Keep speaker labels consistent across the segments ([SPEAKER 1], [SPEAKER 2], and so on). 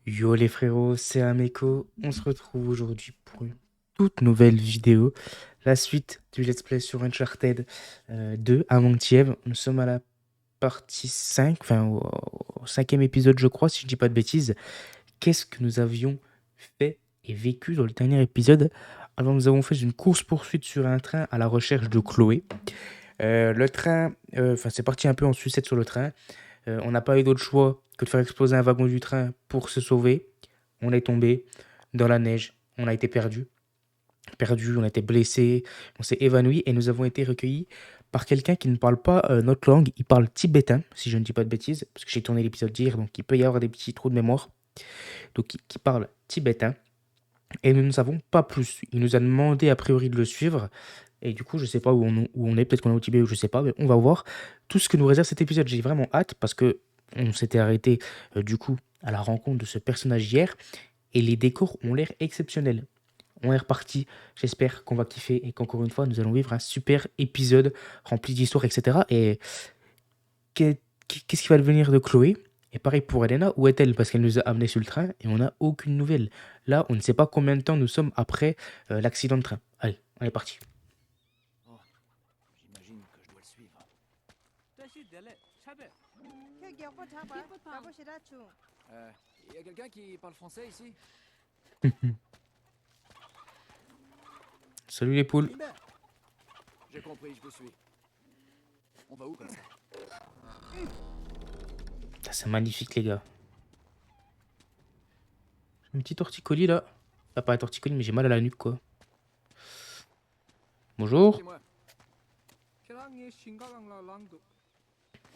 [SPEAKER 1] Yo les frérots, c'est Ameko. On se retrouve aujourd'hui pour une toute nouvelle vidéo. La suite du let's play sur Uncharted 2 Among Eve. Nous sommes à la partie 5, enfin au cinquième épisode je crois, si je dis pas de bêtises. Qu'est-ce que nous avions fait et vécu dans le dernier épisode? Alors nous avons fait une course-poursuite sur un train à la recherche de Chloé. Le train, enfin c'est parti un peu en sucette sur le train. On n'a pas eu d'autre choix que de faire exploser un wagon du train pour se sauver. On est tombé dans la neige, on a été perdu, on a été blessé, on s'est évanoui et nous avons été recueillis par quelqu'un qui ne parle pas notre langue. Il parle tibétain, si je ne dis pas de bêtises, parce que j'ai tourné l'épisode d'hier, donc il peut y avoir des petits trous de mémoire. Donc qui parle tibétain. Et nous ne savons pas plus. Il nous a demandé a priori de le suivre. Et du coup, je sais pas où on est. Peut-être qu'on est au Tibet ou je sais pas. Mais on va voir tout ce que nous réserve cet épisode. J'ai vraiment hâte parce que on s'était arrêté du coup à la rencontre de ce personnage hier. Et les décors ont l'air exceptionnels. On est reparti. J'espère qu'on va kiffer et qu'encore une fois, nous allons vivre un super épisode rempli d'histoires, etc. Et qu'est-ce qui va devenir de Chloé? Et pareil pour Elena, où est-elle? Parce qu'elle nous a amenés sur le train et on n'a aucune nouvelle. Là, on ne sait pas combien de temps nous sommes après l'accident de train. Allez, on est parti.
[SPEAKER 2] Oh, j'imagine que je dois le suivre. Y a quelqu'un qui parle français ici?
[SPEAKER 1] Salut les poules.
[SPEAKER 2] J'ai compris, je vous suis. On va où comme ça?
[SPEAKER 1] Ah, c'est magnifique les gars. J'ai un petit torticolis là. Enfin, pas un torticolis, mais j'ai mal à la nuque quoi. Bonjour.
[SPEAKER 2] Excusez-moi.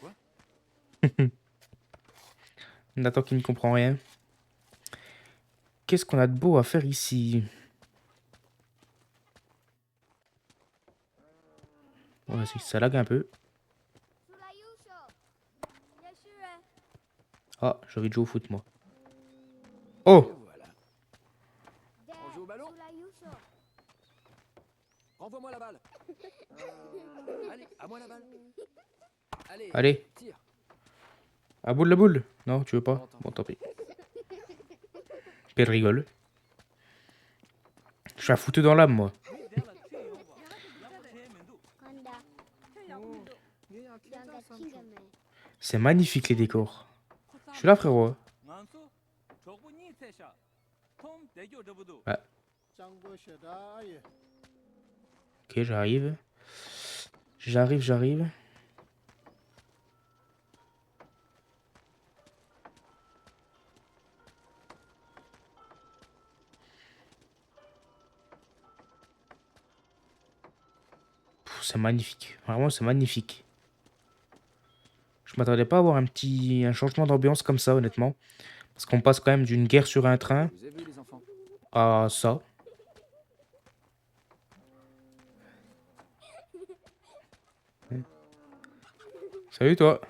[SPEAKER 2] Quoi?
[SPEAKER 1] Nathan qui ne comprend rien. Qu'est-ce qu'on a de beau à faire ici? Ouais, ça lag un peu. Ah, j'ai envie de jouer au foot moi.
[SPEAKER 2] Et
[SPEAKER 1] Oh!
[SPEAKER 2] voilà. On joue au ballon? Renvoie-moi la balle. Allez, à moi la balle. Allez,
[SPEAKER 1] Allez,
[SPEAKER 2] tire.
[SPEAKER 1] à bout de la boule. Non, tu veux pas?
[SPEAKER 2] Bon, tant
[SPEAKER 1] Bon,
[SPEAKER 2] pis.
[SPEAKER 1] tant pis. Quelle rigole. Je suis un fouteux dans l'âme moi. C'est magnifique les décors. Je suis là frérot. Ah, ok, j'arrive. J'arrive. C'est magnifique. Vraiment, c'est magnifique. Je m'attendais pas à avoir un changement d'ambiance comme ça, honnêtement. Parce qu'on passe quand même d'une guerre sur un
[SPEAKER 2] Je
[SPEAKER 1] train
[SPEAKER 2] vous ai vu les enfants.
[SPEAKER 1] à ça. Salut toi.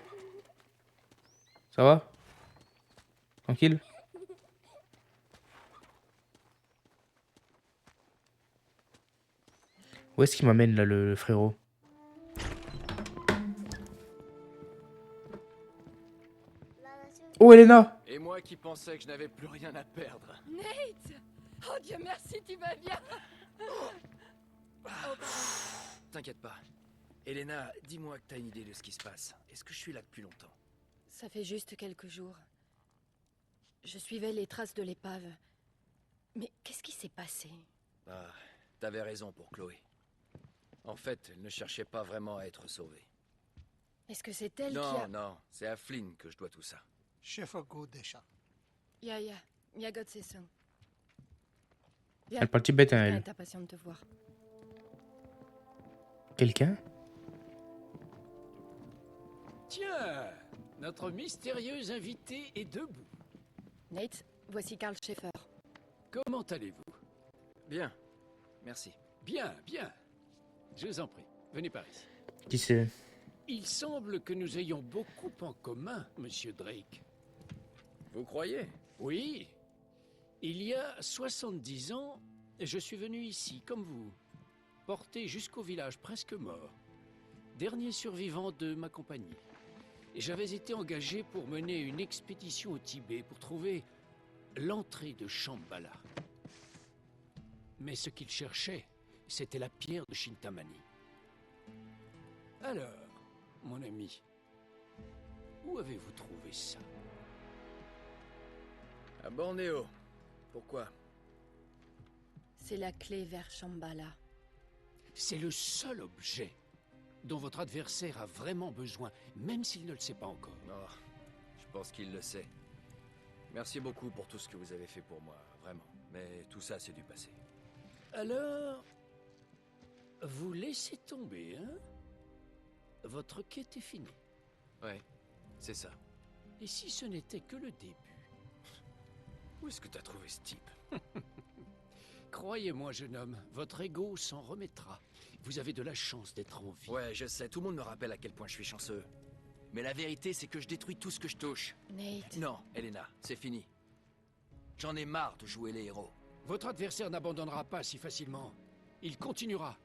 [SPEAKER 1] Ça va? Tranquille? Où est-ce qu'il m'amène là, le frérot? Oh, Elena!
[SPEAKER 2] Et moi qui pensais que je n'avais plus rien à perdre.
[SPEAKER 3] Nate! Oh Dieu merci, tu vas bien!
[SPEAKER 2] T'inquiète pas. Elena, dis-moi que t'as une idée de ce qui se passe. Est-ce que je suis là depuis longtemps?
[SPEAKER 3] Ça fait juste quelques jours. Je suivais les traces de l'épave. Mais qu'est-ce qui s'est passé?
[SPEAKER 2] Ah, t'avais raison pour Chloé. En fait, elle ne cherchait pas vraiment à être sauvée.
[SPEAKER 3] Est-ce que c'est elle qui
[SPEAKER 2] Non,
[SPEAKER 3] a...
[SPEAKER 2] non, c'est à Flynn que je dois tout ça.
[SPEAKER 3] Ya, God c'est ça.
[SPEAKER 1] Elle parle tibétain,
[SPEAKER 3] Quelqu'un
[SPEAKER 1] elle.
[SPEAKER 3] est impatient de te voir.
[SPEAKER 1] Quelqu'un?
[SPEAKER 4] Tiens, notre mystérieux invité est debout.
[SPEAKER 3] Nate, voici Carl Schaeffer.
[SPEAKER 4] Comment allez-vous?
[SPEAKER 2] Bien, merci.
[SPEAKER 4] Bien, bien. Je vous en prie, venez par ici.
[SPEAKER 1] Qui c'est?
[SPEAKER 4] Il semble que nous ayons beaucoup en commun, monsieur Drake.
[SPEAKER 2] Vous croyez?
[SPEAKER 4] Oui. Il y a 70 ans, je suis venu ici, comme vous, porté jusqu'au village presque mort. Dernier survivant de ma compagnie. Et j'avais été engagé pour mener une expédition au Tibet pour trouver l'entrée de Shambhala. Mais ce qu'il cherchait, c'était la pierre de Shintamani. Alors, mon ami, où avez-vous trouvé ça?
[SPEAKER 2] À Bornéo. Pourquoi?
[SPEAKER 3] C'est la clé vers Shambhala.
[SPEAKER 4] C'est le seul objet dont votre adversaire a vraiment besoin, même s'il ne le sait pas encore.
[SPEAKER 2] Non, je pense qu'il le sait. Merci beaucoup pour tout ce que vous avez fait pour moi, vraiment. Mais tout ça, c'est du passé.
[SPEAKER 4] Alors, vous laissez tomber, hein? Votre quête est finie.
[SPEAKER 2] Ouais, c'est ça.
[SPEAKER 4] Et si ce n'était que le début?
[SPEAKER 2] Où est-ce que t'as trouvé ce type?
[SPEAKER 4] Croyez-moi, jeune homme, votre ego s'en remettra. Vous avez de la chance d'être en vie.
[SPEAKER 2] Ouais, je sais, tout le monde me rappelle à quel point je suis chanceux. Mais la vérité, c'est que je détruis tout ce que je touche.
[SPEAKER 3] Nate,
[SPEAKER 2] Non, Elena, c'est fini. J'en ai marre de jouer les héros.
[SPEAKER 4] Votre adversaire n'abandonnera pas si facilement. Il continuera,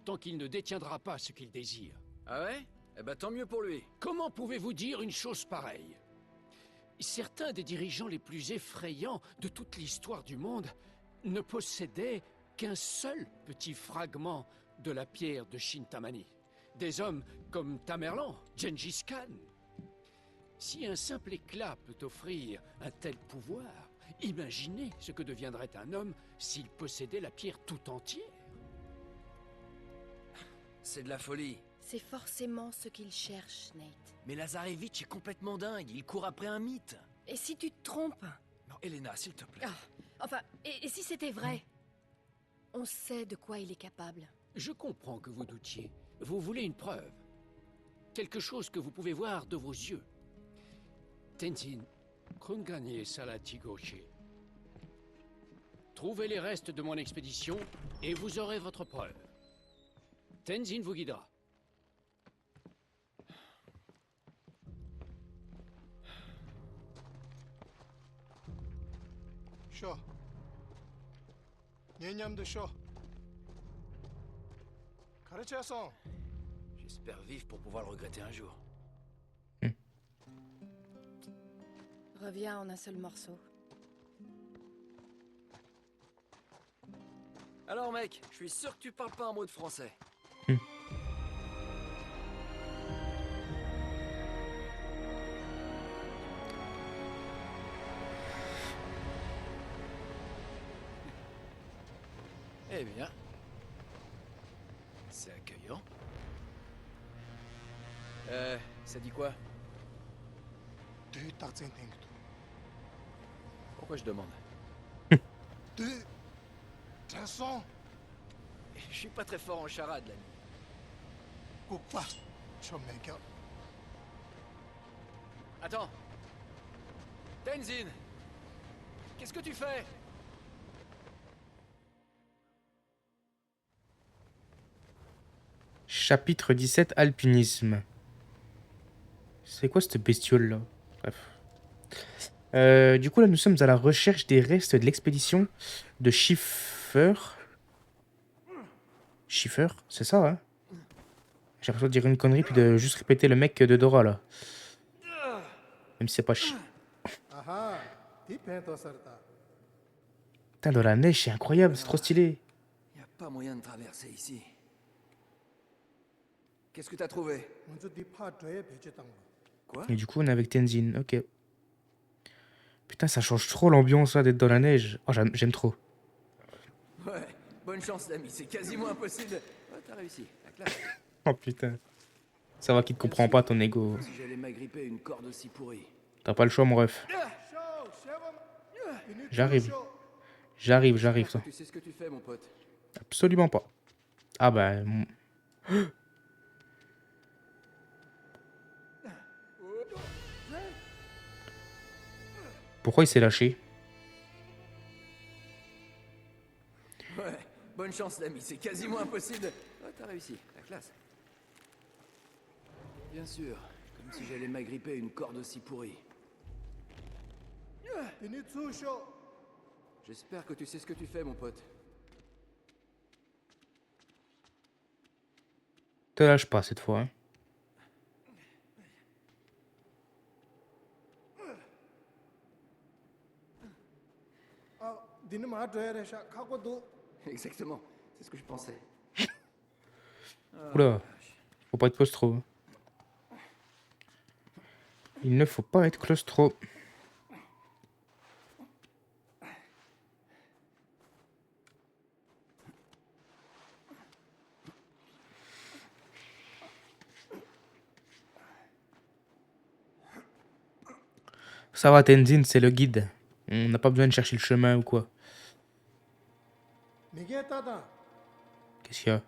[SPEAKER 4] tant qu'il ne détiendra pas ce qu'il désire.
[SPEAKER 2] Ah ouais? Eh ben tant mieux pour lui.
[SPEAKER 4] Comment pouvez-vous dire une chose pareille? Certains des dirigeants les plus effrayants de toute l'histoire du monde ne possédaient qu'un seul petit fragment de la pierre de Shintamani. Des hommes comme Tamerlan, Gengis Khan. Si un simple éclat peut offrir un tel pouvoir, imaginez ce que deviendrait un homme s'il possédait la pierre tout entière.
[SPEAKER 2] C'est de la folie.
[SPEAKER 3] c'est forcément ce qu'il cherche, Nate.
[SPEAKER 2] Mais Lazarevitch est complètement dingue, il court après un mythe.
[SPEAKER 3] Et si tu te trompes?
[SPEAKER 2] Non, Elena, s'il te plaît.
[SPEAKER 3] Enfin, et si c'était vrai? On sait de quoi il est capable.
[SPEAKER 4] Je comprends que vous doutiez. Vous voulez une preuve. Quelque chose que vous pouvez voir de vos yeux. Tenzin, Krunganye Salatigoshi. Trouvez les restes de mon expédition et vous aurez votre preuve. Tenzin vous guidera.
[SPEAKER 5] Shaw. Nyenyam Shaw. Karachason.
[SPEAKER 2] J'espère vivre pour pouvoir le regretter un jour.
[SPEAKER 3] Reviens en un seul morceau.
[SPEAKER 2] Alors mec, je suis sûr que tu parles pas un mot de français. Eh bien, c'est accueillant. Ça dit quoi?
[SPEAKER 5] Du Tarzan Tengtu.
[SPEAKER 2] Pourquoi je demande?
[SPEAKER 5] Du Tarzan.
[SPEAKER 2] Je suis pas très fort en charade, l'ami.
[SPEAKER 5] Coupa. Chomeka.
[SPEAKER 2] Attends. Tenzin! Qu'est-ce que tu fais?
[SPEAKER 1] Chapitre 17, Alpinisme. C'est quoi cette bestiole là? Bref. Du coup là nous sommes à la recherche des restes de l'expédition de Schiffer. Schiffer, c'est ça hein? J'ai l'impression de dire une connerie puis de juste répéter le mec de Dora là. Même si c'est pas
[SPEAKER 5] Aha. Tipento Sarta.
[SPEAKER 1] Putain dans la neige c'est incroyable, c'est trop stylé.
[SPEAKER 2] Y a pas moyen de traverser ici. Qu'est-ce que t'as trouvé?
[SPEAKER 5] Unzu Dipa Dre Bejetang.
[SPEAKER 2] Quoi?
[SPEAKER 1] Et du coup on est avec Tenzin, ok. Putain ça change trop l'ambiance là d'être dans la neige. Oh j'aime trop.
[SPEAKER 2] Ouais, bonne chance l'ami, c'est quasiment impossible. Ouais, t'as réussi, la classe.
[SPEAKER 1] Oh putain. Ça va qu'il te comprend pas ton ego.
[SPEAKER 2] Si j'allais m'agripper à une corde aussi pourrie.
[SPEAKER 1] T'as pas le choix mon ref. J'arrive. J'arrive ça.
[SPEAKER 2] Tu sais ce que tu fais, mon pote.
[SPEAKER 1] Absolument pas. Ah bah... Pourquoi il s'est lâché?
[SPEAKER 2] Ouais, bonne chance l'ami, c'est quasiment impossible. Ouais, t'as réussi, la classe. Bien sûr, comme si j'allais m'agripper à une corde aussi pourrie.
[SPEAKER 5] Initsu Shaw.
[SPEAKER 2] J'espère que tu sais ce que tu fais, mon pote.
[SPEAKER 1] Te lâche pas cette fois. Hein.
[SPEAKER 5] 니는 드레 샤 카고도
[SPEAKER 2] Exactement, c'est ce que je pensais.
[SPEAKER 1] Oula, faut pas être claustro. Il ne faut pas être claustro. Ça va, Tenzin, c'est le guide. On n'a pas besoin de chercher le chemin ou quoi.
[SPEAKER 5] 니게 따다
[SPEAKER 1] Qu'est-ce qu'il y a?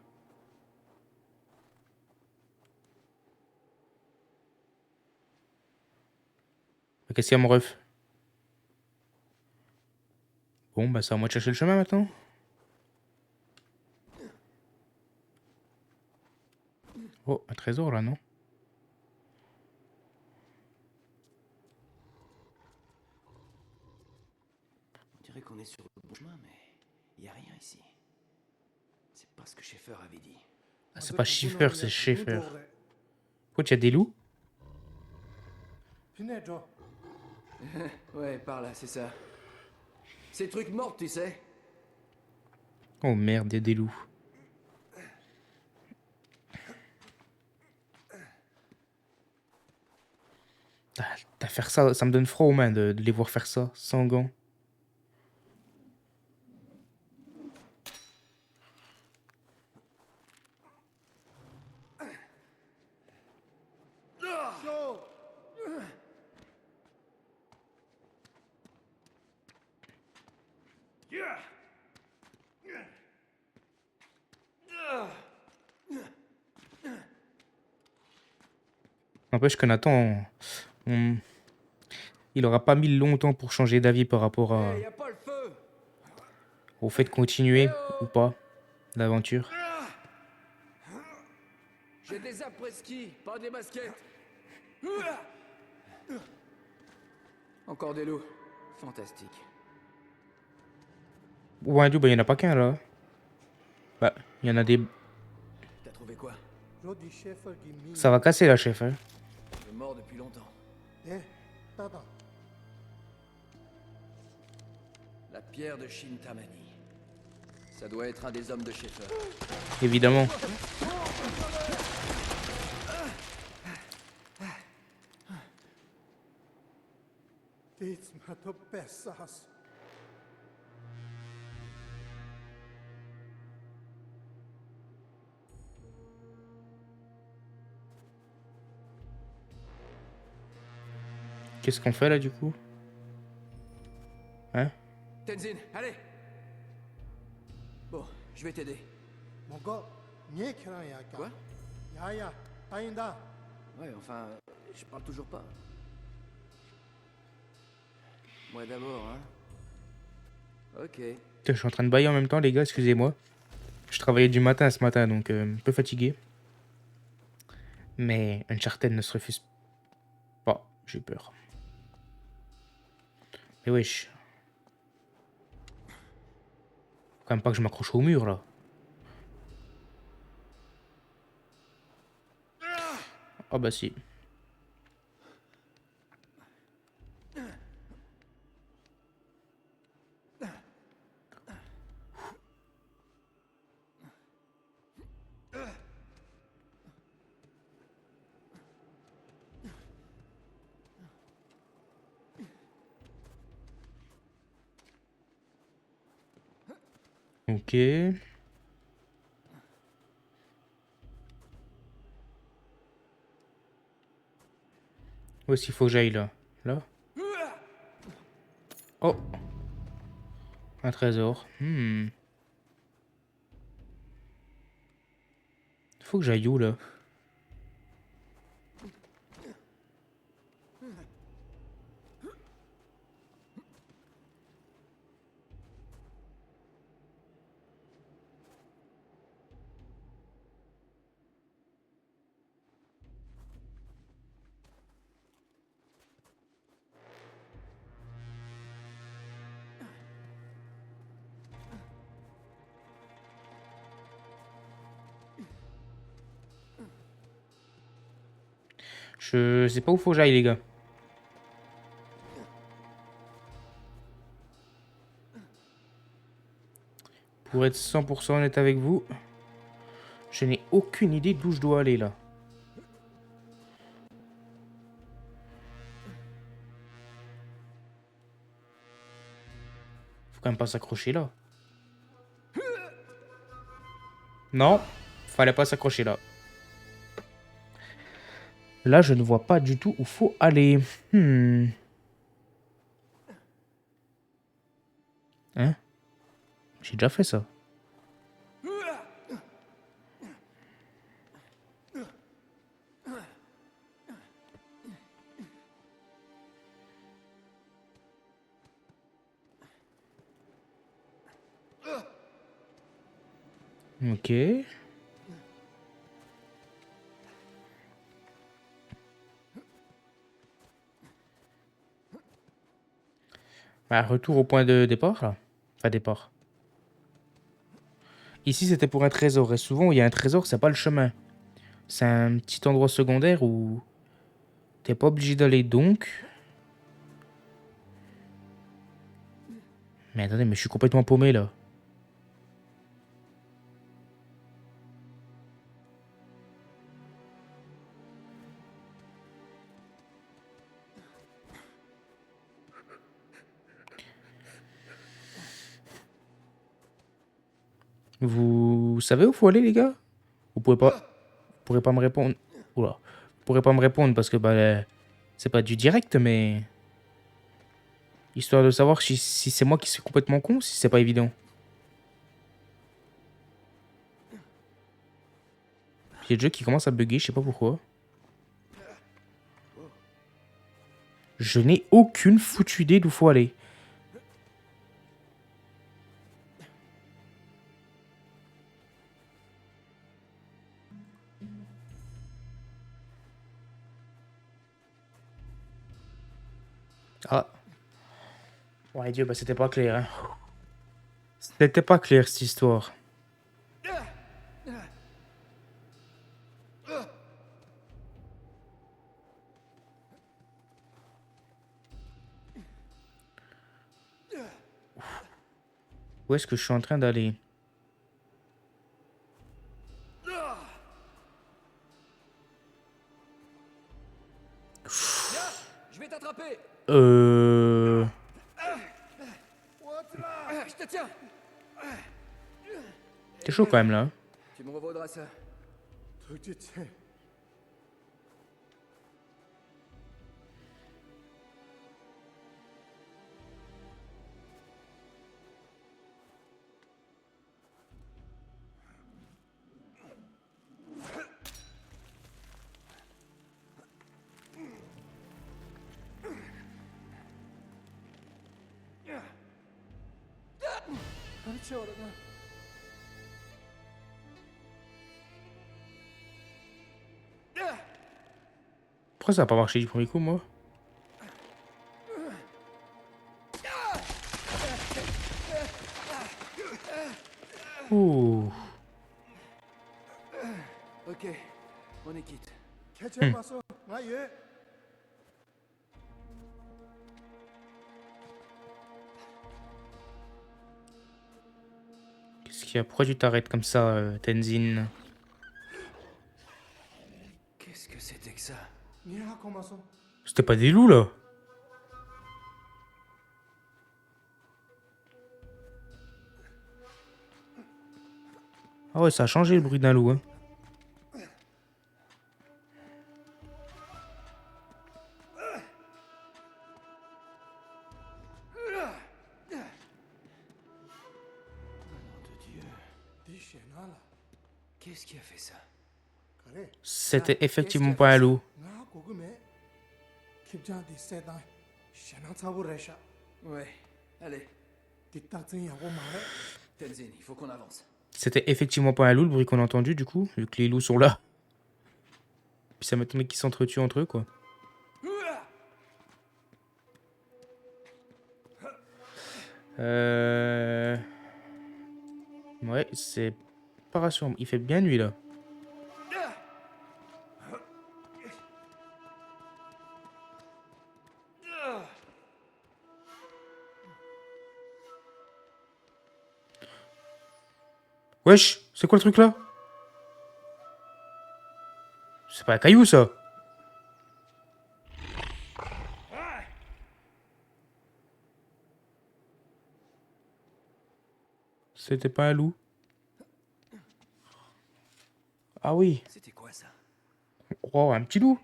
[SPEAKER 1] Qu'est-ce qu'il y a, mon ref? Bon, bah c'est à moi de chercher le chemin maintenant. Oh, un trésor là, non?
[SPEAKER 2] On dirait qu'on est sur le bon chemin, mais il y a rien ici. C'est pas ce que Schaeffer avait dit.
[SPEAKER 1] Ah, c'est pas Schiffer, c'est Schaeffer. Pourquoi il y a des loups?
[SPEAKER 5] 피내줘
[SPEAKER 2] Ouais, par là, c'est ça. Ces trucs morts, tu sais.
[SPEAKER 1] Oh merde, il y a des loups. T'as faire ça, ça me donne froid aux mains de les voir faire ça, sans gants.
[SPEAKER 5] 쇼
[SPEAKER 1] N'empêche que Nathan, il aura pas mis longtemps pour changer d'avis par rapport
[SPEAKER 2] Y a pas le feu.
[SPEAKER 1] au fait de continuer ou pas l'aventure.
[SPEAKER 2] J'ai des après-ski, pas des baskets. Encore des loups. Fantastique.
[SPEAKER 1] Ou un loup, bah, il y en a pas qu'un là. Bah, il y en a des.
[SPEAKER 2] T'as trouvé quoi?
[SPEAKER 5] 로디 셰퍼 기미
[SPEAKER 1] Ça va casser la chef, hein.
[SPEAKER 2] Il est mort depuis longtemps.
[SPEAKER 5] 네 따다
[SPEAKER 2] La pierre de Shintamani. Ça doit être un des hommes de Schaeffer.
[SPEAKER 1] Évidemment.
[SPEAKER 5] 디츠마토 베사스
[SPEAKER 1] Qu'est-ce qu'on fait là du coup? Hein?
[SPEAKER 2] Tenzin, allez. Bon, je vais t'aider.
[SPEAKER 5] 뭔가 니에 캐랑 야까
[SPEAKER 2] Quoi?
[SPEAKER 5] 야야 따인다
[SPEAKER 2] Ouais, enfin, je parle toujours pas. Moi d'abord, hein. Ok.
[SPEAKER 1] Putain, je suis en train de bailler en même temps, les gars, excusez-moi. Je travaillais du matin ce matin, donc un peu fatigué. Mais Uncharted ne se refuse pas, j'ai peur. Mais wesh. Faut quand même pas que je m'accroche au mur là. Ah bah si. Ok. Où est-ce qu'il faut que j'aille là? Là? Oh! Un trésor. Faut que j'aille où là? Je sais pas où faut que j'aille les gars. Pour être 100% honnête avec vous, je n'ai aucune idée d'où je dois aller là. Faut quand même pas s'accrocher là. Non, fallait pas s'accrocher là. Là, je ne vois pas du tout où faut aller. Hein? J'ai déjà fait ça. Ok. Bah, retour au point de départ là. Enfin, départ. Ici, c'était pour un trésor. Et souvent, où il y a un trésor, c'est pas le chemin. C'est un petit endroit secondaire où t'es pas obligé d'aller donc. Mais attendez, mais je suis complètement paumé là. Vous savez où faut aller, les gars? Vous pourrez pas me répondre. Oula. Vous pourrez pas me répondre parce que bah, c'est pas du direct, mais histoire de savoir si c'est moi qui suis complètement con, si c'est pas évident. Il y a le jeu qui commence à bugger, je sais pas pourquoi. Je n'ai aucune foutue idée d'où faut aller. Ah. Ouais, Dieu, bah c'était pas clair, hein. C'était pas clair, cette histoire. Où est-ce que je suis en train d'aller?
[SPEAKER 2] Je vais t'attraper. Je te tiens.
[SPEAKER 1] T'es chaud quand même, là. Hein.
[SPEAKER 2] Tu me revaudras ça.
[SPEAKER 5] 도대체 그렇지 어른아.
[SPEAKER 1] Pourquoi ça a pas marché du premier coup, moi? Ouh.
[SPEAKER 2] Ok, on est quitte.
[SPEAKER 5] 개체 마서 나 얘.
[SPEAKER 1] Qu'est-ce qu'il y a? Pourquoi tu t'arrêtes comme ça, Tenzin?
[SPEAKER 2] Qu'est-ce que c'était que ça?
[SPEAKER 5] 니하고 마서
[SPEAKER 1] C'était pas des loups, là? Ah ouais, ça a changé le bruit d'un loup, hein.
[SPEAKER 2] Nom de Dieu.
[SPEAKER 5] 디셰나라.
[SPEAKER 2] Qu'est-ce qui a fait ça?
[SPEAKER 5] 그래.
[SPEAKER 1] C'était effectivement pas un loup.
[SPEAKER 5] 나 고금에 킵자디 세다. 셰나 차부레샤.
[SPEAKER 2] Ouais, allez.
[SPEAKER 5] 뒷딱증이하고 말해.
[SPEAKER 2] Tenzin, il faut qu'on avance.
[SPEAKER 1] C'était effectivement pas un loup, le bruit qu'on a entendu, du coup, vu que les loups sont là. Puis ça m'étonne qu'ils s'entretuent entre eux, quoi. Ouais, c'est pas rassurant. Il fait bien nuit, là. Wesh, c'est quoi le truc là? C'est pas un caillou ça. C'était pas un loup. Ah oui.
[SPEAKER 2] C'était quoi ça?
[SPEAKER 1] Oh, un petit loup.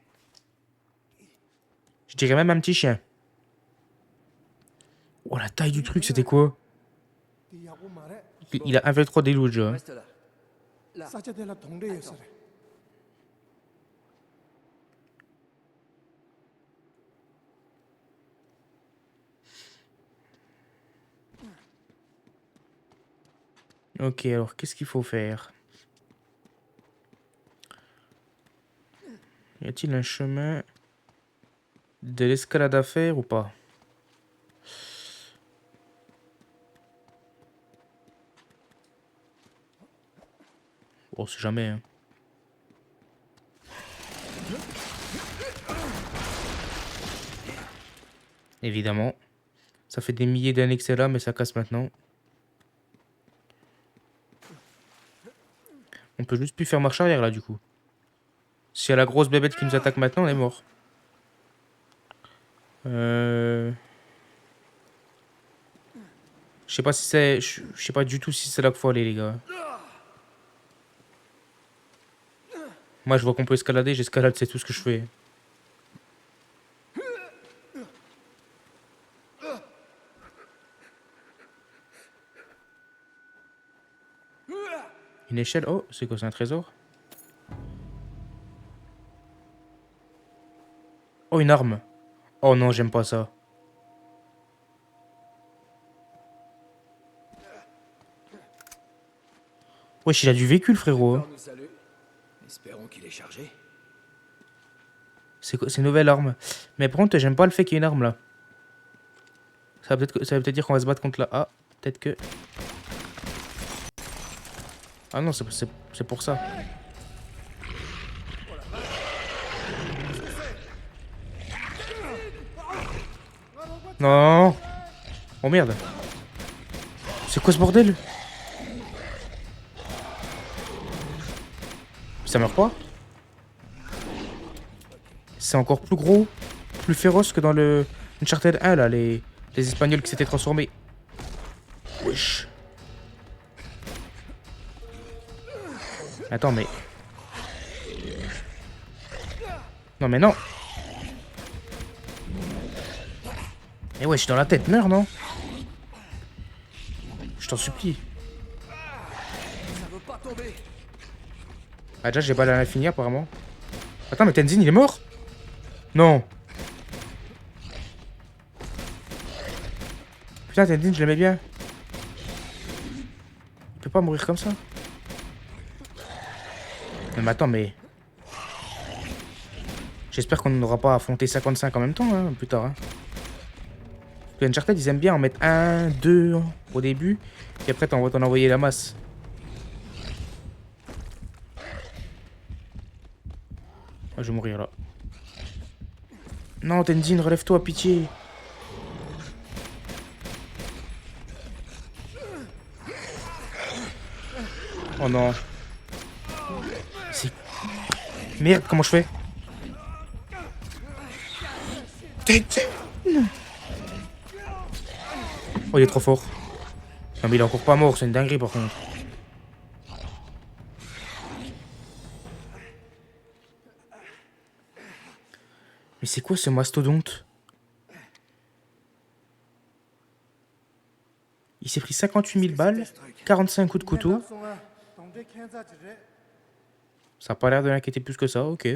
[SPEAKER 1] Je dirais même un petit chien. Oh, la taille du truc, c'était quoi? Il a 1,3 des loups déjà.
[SPEAKER 2] Reste là. Là.
[SPEAKER 5] 사자들라 동네였어래.
[SPEAKER 1] Ok, alors qu'est-ce qu'il faut faire? Y a-t-il un chemin de l'escalade à faire ou pas? Oh, c'est jamais, hein. Évidemment. Ça fait des milliers d'années que c'est là, mais ça casse maintenant. On peut juste plus faire marche arrière là, du coup. S'il y a la grosse bébête qui nous attaque maintenant, on est mort. Je sais pas si c'est... Je sais pas du tout si c'est là qu'il faut aller, les gars. Moi, je vois qu'on peut escalader, j'escalade, c'est tout ce que je fais. Une échelle? Oh, c'est quoi, c'est un trésor? Oh, une arme. Oh non, j'aime pas ça. Wesh, il a du véhicule, frérot.
[SPEAKER 2] D'accord, nous salue. Espérons qu'il est chargé.
[SPEAKER 1] C'est quoi, c'est une nouvelle arme. Mais par contre, j'aime pas le fait qu'il y ait une arme là. Ça veut peut-être dire qu'on va se battre contre la... Ah, peut-être que... Ah non, c'est pour ça. Non. Oh merde. C'est quoi ce bordel? Ça meurt pas? C'est encore plus gros, plus féroce que dans le Uncharted 1 là, les Espagnols qui s'étaient transformés. Wesh. Attends, mais... Non mais non. Mais ouais, je suis dans la tête, meurs, non? Je t'en supplie.
[SPEAKER 2] Ça veut pas tomber.
[SPEAKER 1] Ah déjà, j'ai pas à l'infini apparemment. Attends, mais Tenzin, il est mort? Non. Putain, Tenzin, je l'aimais bien. Il peut pas mourir comme ça. Non mais attends, mais... J'espère qu'on n'aura pas affronté 55 en même temps, hein, plus tard. Hein. Parce que Uncharted, ils aiment bien en mettre 1, 2 au début, et après t'en envoyer la masse. Ah, je vais mourir là. Non, Tenzin, relève-toi, pitié. Oh non. C'est... Merde, comment je fais? Tenzin. Oh, il est trop fort. Non, mais il est encore pas mort, c'est une dinguerie par contre. Mais c'est quoi ce mastodonte? Il s'est pris 58 000 balles, 45 coups de couteau. Ça a pas l'air de l'inquiéter plus que ça, ok.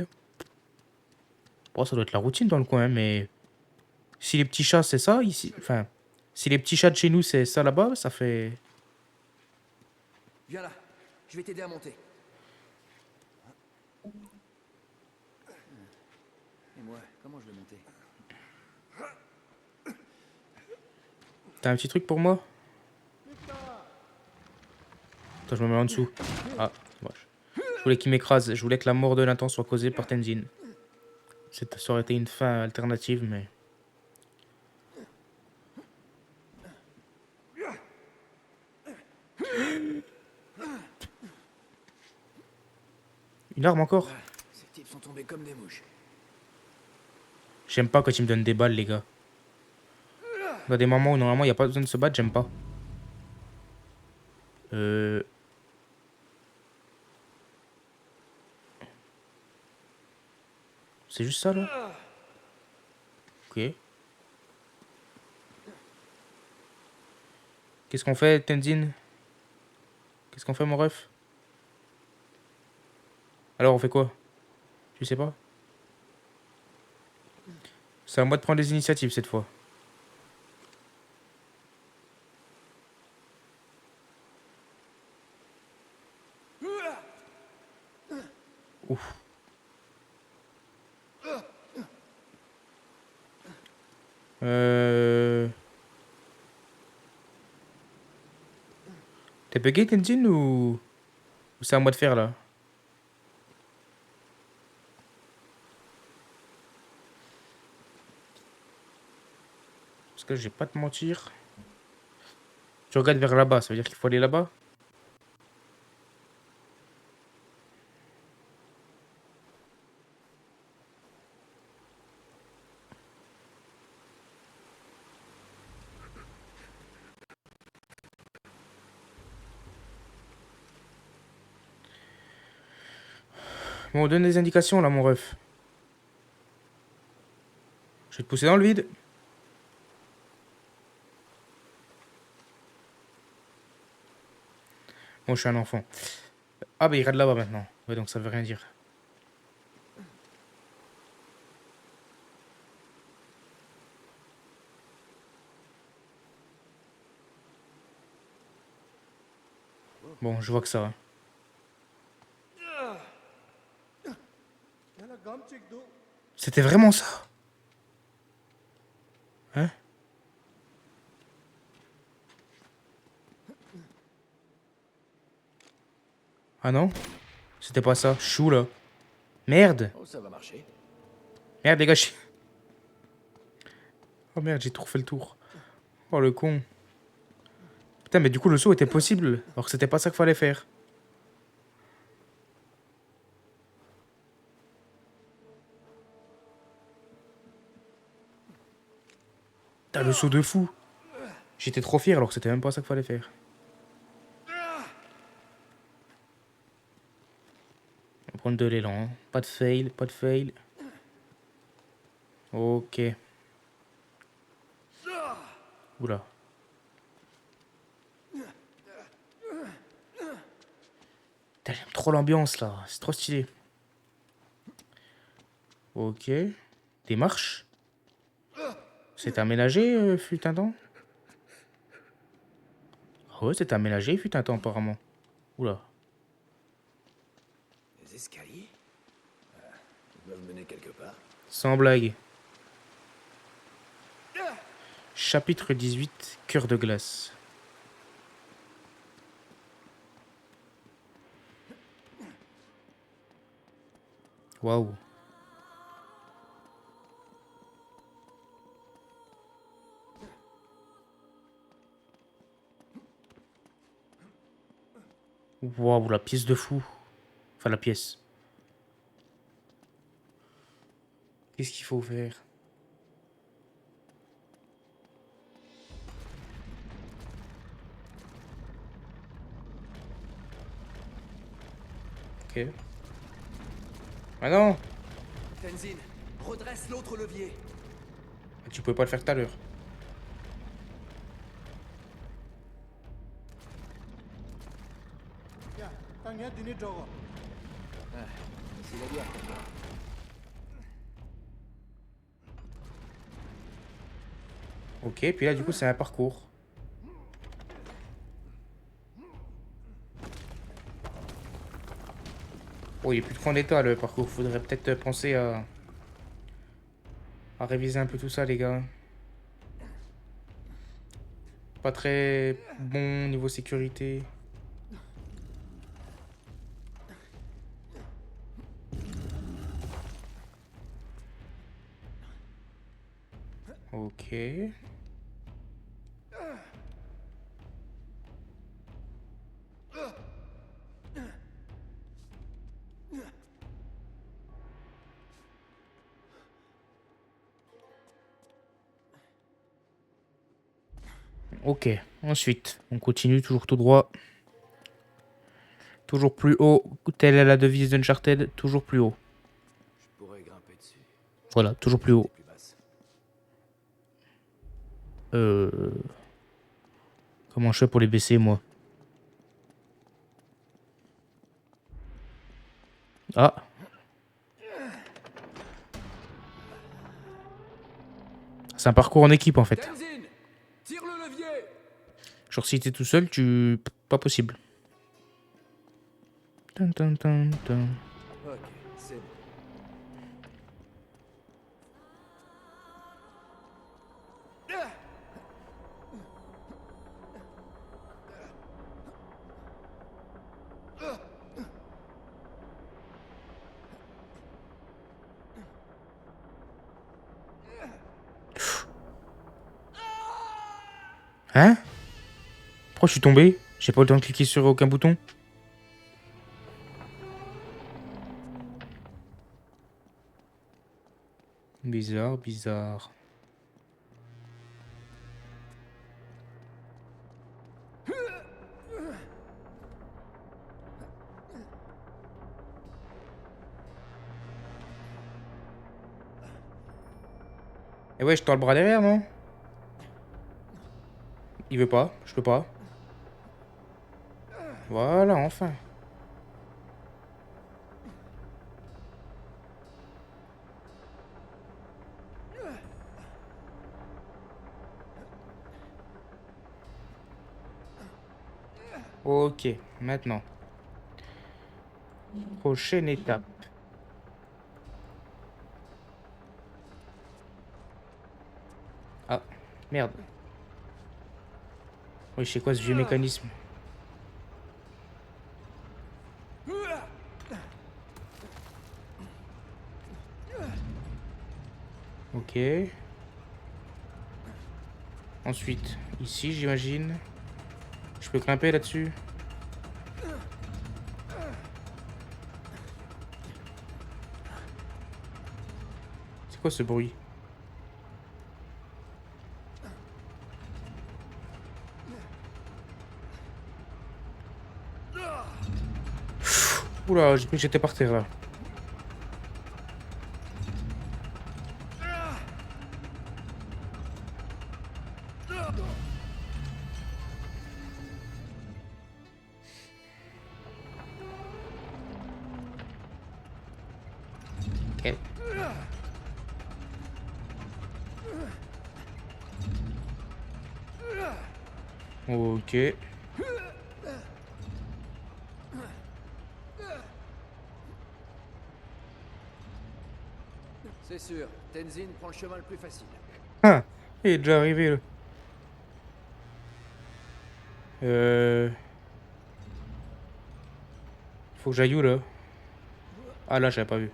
[SPEAKER 1] Bon, ça doit être la routine dans le coin, mais... Si les petits chats, c'est ça, ici... Enfin, si les petits chats de chez nous, c'est ça là-bas, ça fait...
[SPEAKER 2] Viens là. Je vais t'aider à monter. Et moi, comment je vais monter?
[SPEAKER 1] T'as un petit truc pour moi? Attends, je me mets en dessous. Ah, dommage. Je voulais qu'il m'écrase. Je voulais que la mort de Nathan soit causée par Tenzin. Ça aurait été une fin alternative, mais... Une arme encore?
[SPEAKER 2] Ces types sont tombés comme des mouches.
[SPEAKER 1] J'aime pas quand ils me donnent des balles, les gars. Dans des moments où normalement il n'y a pas besoin de se battre, j'aime pas. C'est juste ça là? Ok. Qu'est-ce qu'on fait, Tenzin? Qu'est-ce qu'on fait, mon ref? Alors, on fait quoi? Tu sais pas? C'est à moi de prendre les initiatives cette fois. Ouf. T'es bugué, Tenzin, ou c'est à moi de faire là? Parce que je vais pas te mentir. Tu regardes vers là-bas, ça veut dire qu'il faut aller là-bas? Bon, donne des indications là, mon ref. Je vais te pousser dans le vide. Bon, je suis un enfant. Ah, bah, il regarde là-bas maintenant. Ouais, donc ça veut rien dire. Bon, je vois que ça.
[SPEAKER 5] yana gam chek do
[SPEAKER 1] C'était vraiment ça? Hein? Ah non? C'était pas ça. Chou là. Merde.
[SPEAKER 2] Oh, ça va marcher.
[SPEAKER 1] Merde, les gars. Oh merde, j'ai trop fait le tour. Oh le con. Putain, mais du coup, le saut était possible. Alors que c'était pas ça qu'il fallait faire. Putain, le saut de fou. J'étais trop fier alors que c'était même pas ça qu'il fallait faire. On va prendre de l'élan. Hein. Pas de fail, pas de fail. Ok. Oula. Putain, j'aime trop l'ambiance là. C'est trop stylé. Ok. Des marches. C'est aménagé, fut un temps. Ah ouais, c'est aménagé, fut un temps apparemment. Oula.
[SPEAKER 2] Les escaliers Ils doivent mener quelque part.
[SPEAKER 1] Sans blague. Chapitre 18, Cœur de glace. Waouh. Waouh, la pièce de fou. Enfin, la pièce. Qu'est-ce qu'il faut faire? Ok. Ah non!
[SPEAKER 6] Tenzin, redresse l'autre levier.
[SPEAKER 1] Tu pouvais pas le faire tout à l'heure.
[SPEAKER 5] ya ta nya dini jogo
[SPEAKER 2] C'est la guerre pour toi.
[SPEAKER 1] Ok, puis là, du coup, c'est un parcours. Oh, il est plus trop en état, le parcours. Faudrait peut-être penser à réviser un peu tout ça, les gars. Pas très bon niveau sécurité. Ok. Ok. Ensuite, on continue toujours tout droit. Toujours plus haut. Telle est la devise d'Uncharted. Toujours plus haut.
[SPEAKER 2] Je pourrais grimper dessus.
[SPEAKER 1] Voilà, toujours plus haut.
[SPEAKER 2] Plus basse.
[SPEAKER 1] Comment je fais pour les baisser, moi? Ah. C'est un parcours en équipe, en fait.
[SPEAKER 6] Tenzin, tire le levier.
[SPEAKER 1] Genre, si t'es tout seul, pas possible. Tin, tin, tin, tin.
[SPEAKER 6] Ok, c'est bon.
[SPEAKER 1] Hein? Pourquoi je suis tombé? J'ai pas eu le temps de cliquer sur aucun bouton. Bizarre, bizarre. Eh ouais, je tends le bras derrière, non? Il veut pas, je peux pas. Voilà, enfin. Ok, maintenant. Prochaine étape. Ah, merde. Oui, je sais quoi ce vieux mécanisme. Ok. Ensuite, ici, j'imagine. Je peux grimper là-dessus. C'est quoi ce bruit? Oula, j'ai cru que j'étais par terre là. Ok. Ok.
[SPEAKER 6] C'est sûr, Tenzin prend le chemin le plus facile.
[SPEAKER 1] Ah, il est déjà arrivé là. Faut que j'aille où là? Ah là, j'avais pas vu.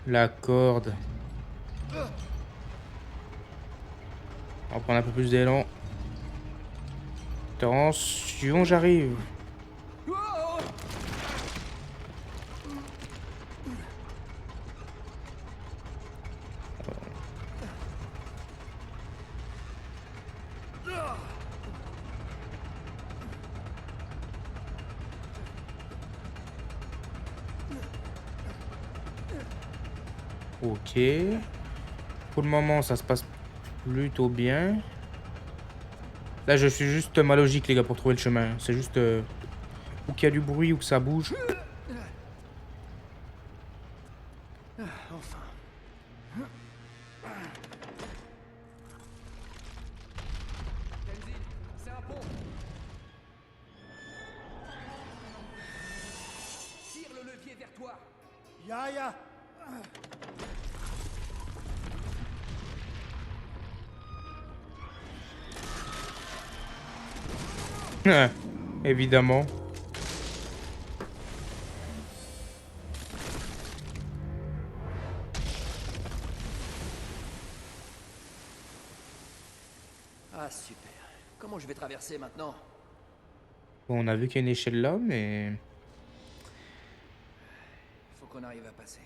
[SPEAKER 1] La corde. On va prendre un peu plus d'élan. Attention, j'arrive. Ok. Pour le moment, ça se passe plutôt bien. Là, je suis juste ma logique, les gars, pour trouver le chemin. C'est juste ou qu'il y a du bruit ou que ça bouge.
[SPEAKER 6] Enfin. Tenzin, c'est un pont. Tire le levier vers toi.
[SPEAKER 5] Ya, ya.
[SPEAKER 1] Évidemment.
[SPEAKER 6] Ah super. Comment je vais traverser maintenant?
[SPEAKER 1] Bon, on a vu qu'il y a une échelle là, mais...
[SPEAKER 6] Faut qu'on arrive à passer.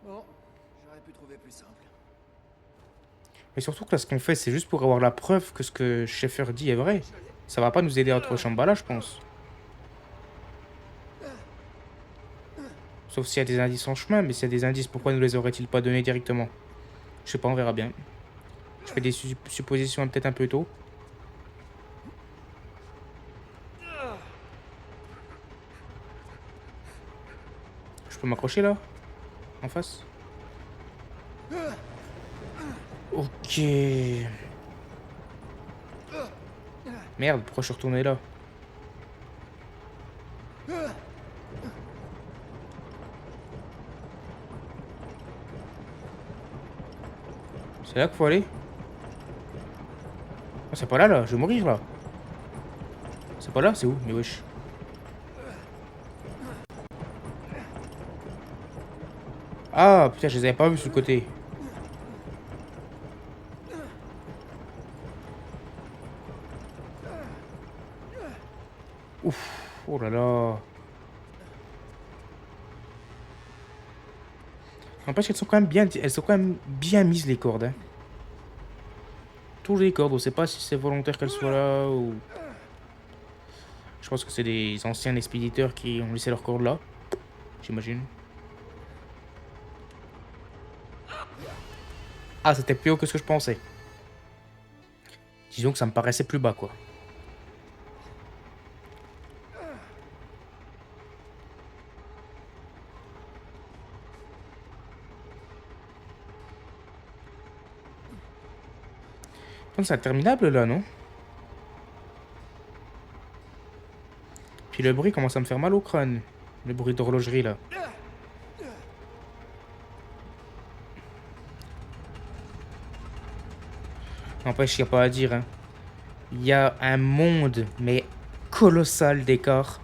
[SPEAKER 6] Bon, j'aurais pu trouver plus simple.
[SPEAKER 1] Mais surtout que là, ce qu'on fait, c'est juste pour avoir la preuve que ce que Schaeffer dit est vrai. Ça va pas nous aider à trouver Shambhala, je pense. Sauf s'il y a des indices en chemin, mais s'il y a des indices, pourquoi ne les aurait-il pas donnés directement? Je sais pas, on verra bien. Je fais des suppositions peut-être un peu tôt. Je peux m'accrocher là? En face? Ok. Merde, pourquoi je suis retourné là? C'est là qu'il faut aller? Oh, c'est pas là, là. Je vais mourir, là. C'est pas là? C'est où? Mais wesh. Ah, putain, je les avais pas vus sur le côté. Ouf. Oh là là. N'empêche qu'elles sont quand même bien... Elles sont quand même bien mises, les cordes, hein. Tous les cordes. On sait pas si c'est volontaire qu'elles soient là ou... Je pense que c'est des anciens expéditeurs qui ont laissé leurs cordes là. J'imagine. Ah, c'était plus haut que ce que je pensais. Disons que ça me paraissait plus bas, quoi. Donc c'est interminable là, non? Puis le bruit commence à me faire mal au crâne. Le bruit d'horlogerie là. N'empêche, il n'y a pas à dire. Hein. Il y a un monde, mais colossal d'écart,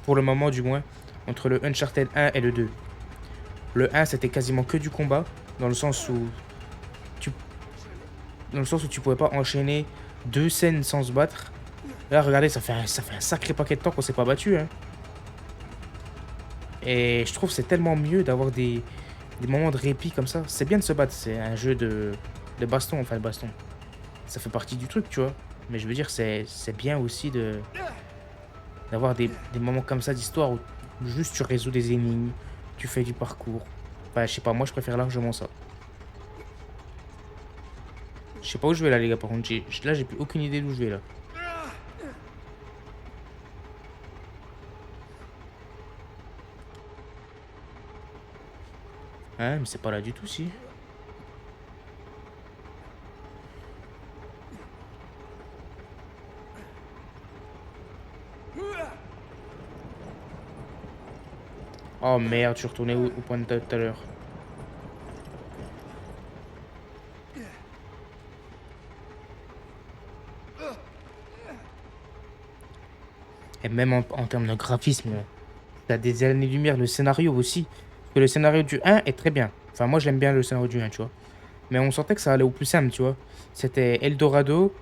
[SPEAKER 1] pour le moment du moins, entre le Uncharted 1 et le 2. Le 1, c'était quasiment que du combat, dans le sens où tu pouvais pas enchaîner 2 scènes sans se battre. Là, regardez, ça fait un sacré paquet de temps qu'on s'est pas battu. Hein. Et je trouve que c'est tellement mieux d'avoir des moments de répit comme ça. C'est bien de se battre, c'est un jeu de baston, enfin de baston. Ça fait partie du truc, tu vois. Mais je veux dire, c'est bien aussi d'avoir des moments comme ça d'histoire où juste tu résous des énigmes, tu fais du parcours. Enfin, je sais pas, moi je préfère largement ça. Je sais pas où je vais là, les gars, par contre. Là, j'ai plus aucune idée d'où je vais là. Hein, mais c'est pas là du tout, si. Oh merde, je suis retourné au point de tout à l'heure. Et même en termes de graphisme, t'as des années-lumière, le scénario aussi. Parce que le scénario du 1 est très bien. Enfin, moi, j'aime bien le scénario du 1, tu vois. Mais on sentait que ça allait au plus simple, tu vois. C'était Eldorado,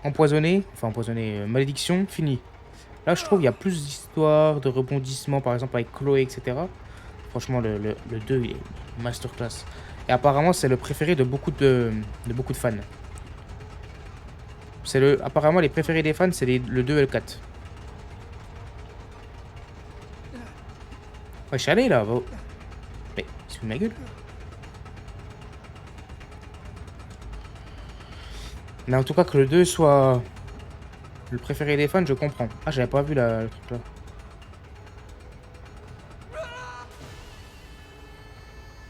[SPEAKER 1] empoisonné, enfin empoisonné, malédiction, fini. Là, je trouve qu'il y a plus d'histoires, de rebondissements, par exemple avec Chloé, etc. Franchement, le 2, il est masterclass. Et apparemment, c'est le préféré de beaucoup de fans. Apparemment, les préférés des fans, c'est le 2 et le 4. Ouais, je suis allé là. Mais, il se fout de ma gueule. Mais en tout cas, que le 2 soit le préféré des fans, je comprends. Ah, j'avais pas vu le truc là.